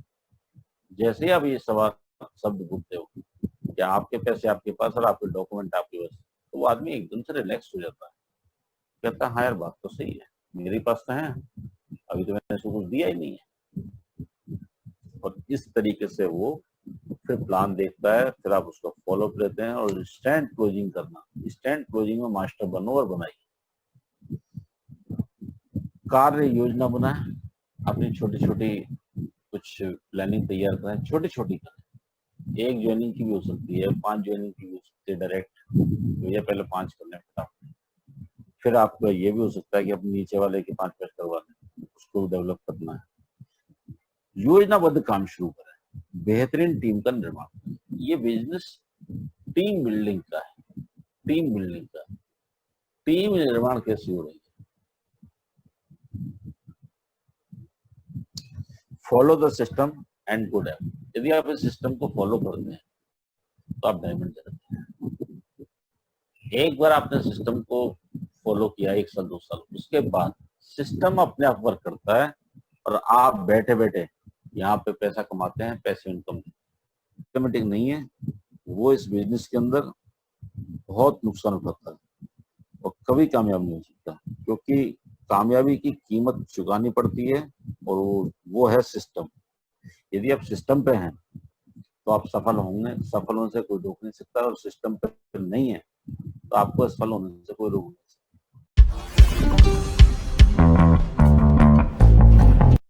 जैसे ही आप ये सवाल शब्द बोलते हो कि आपके पैसे आपके पास और आपके डॉक्यूमेंट आपके पास, तो वो आदमी एकदम से रिलैक्स हो जाता है, कहता है हाँ यार बात तो सही है, मेरे पास तो है, अभी तो मैंने इसको कुछ दिया ही नहीं है। और इस तरीके से वो फिर प्लान देखता है, फिर आप उसको फॉलो अप लेते हैं। और इंस्टेंट क्लोजिंग करना, इंस्टेंट क्लोजिंग में मास्टर बनो और बनाइए। कार्य योजना बनाए, अपनी छोटी छोटी कुछ प्लानिंग तैयार करें, छोटी छोटी करें। 1 ज्वाइनिंग की भी हो सकती है, 5 ज्वाइनिंग की भी हो सकती है डायरेक्ट, भैया पहले 5 करने पड़ा। फिर आपको ये भी हो सकता है कि अपने नीचे वाले के 5 पैसे करवाने, उसको डेवलप करना है। योजनाबद्ध काम शुरू करें, बेहतरीन टीम का निर्माण। ये बिजनेस टीम बिल्डिंग का है, टीम बिल्डिंग का। टीम निर्माण कैसे हो रही है। Follow the system and good app. यदि आप इस सिस्टम को फॉलो करते हैं तो आप डायमंड करते हैं। एक बार आपने सिस्टम को फॉलो किया 1 साल 2 साल, उसके बाद सिस्टम अपने आप वर्क करता है और आप बैठे बैठे यहाँ पे पैसा कमाते हैं। पैसिव इनकम ऑटोमेटिक नहीं है, वो इस बिजनेस के अंदर बहुत नुकसान उठाता है और कभी कामयाब नहीं हो सकता, क्योंकि कामयाबी की कीमत चुकानी पड़ती है और वो है सिस्टम। यदि आप सिस्टम पे हैं तो आप सफल होंगे, सफल होने से कोई रोक नहीं सकता। और सिस्टम पे नहीं है तो आपको असफल होने से कोई रोक नहीं सकता।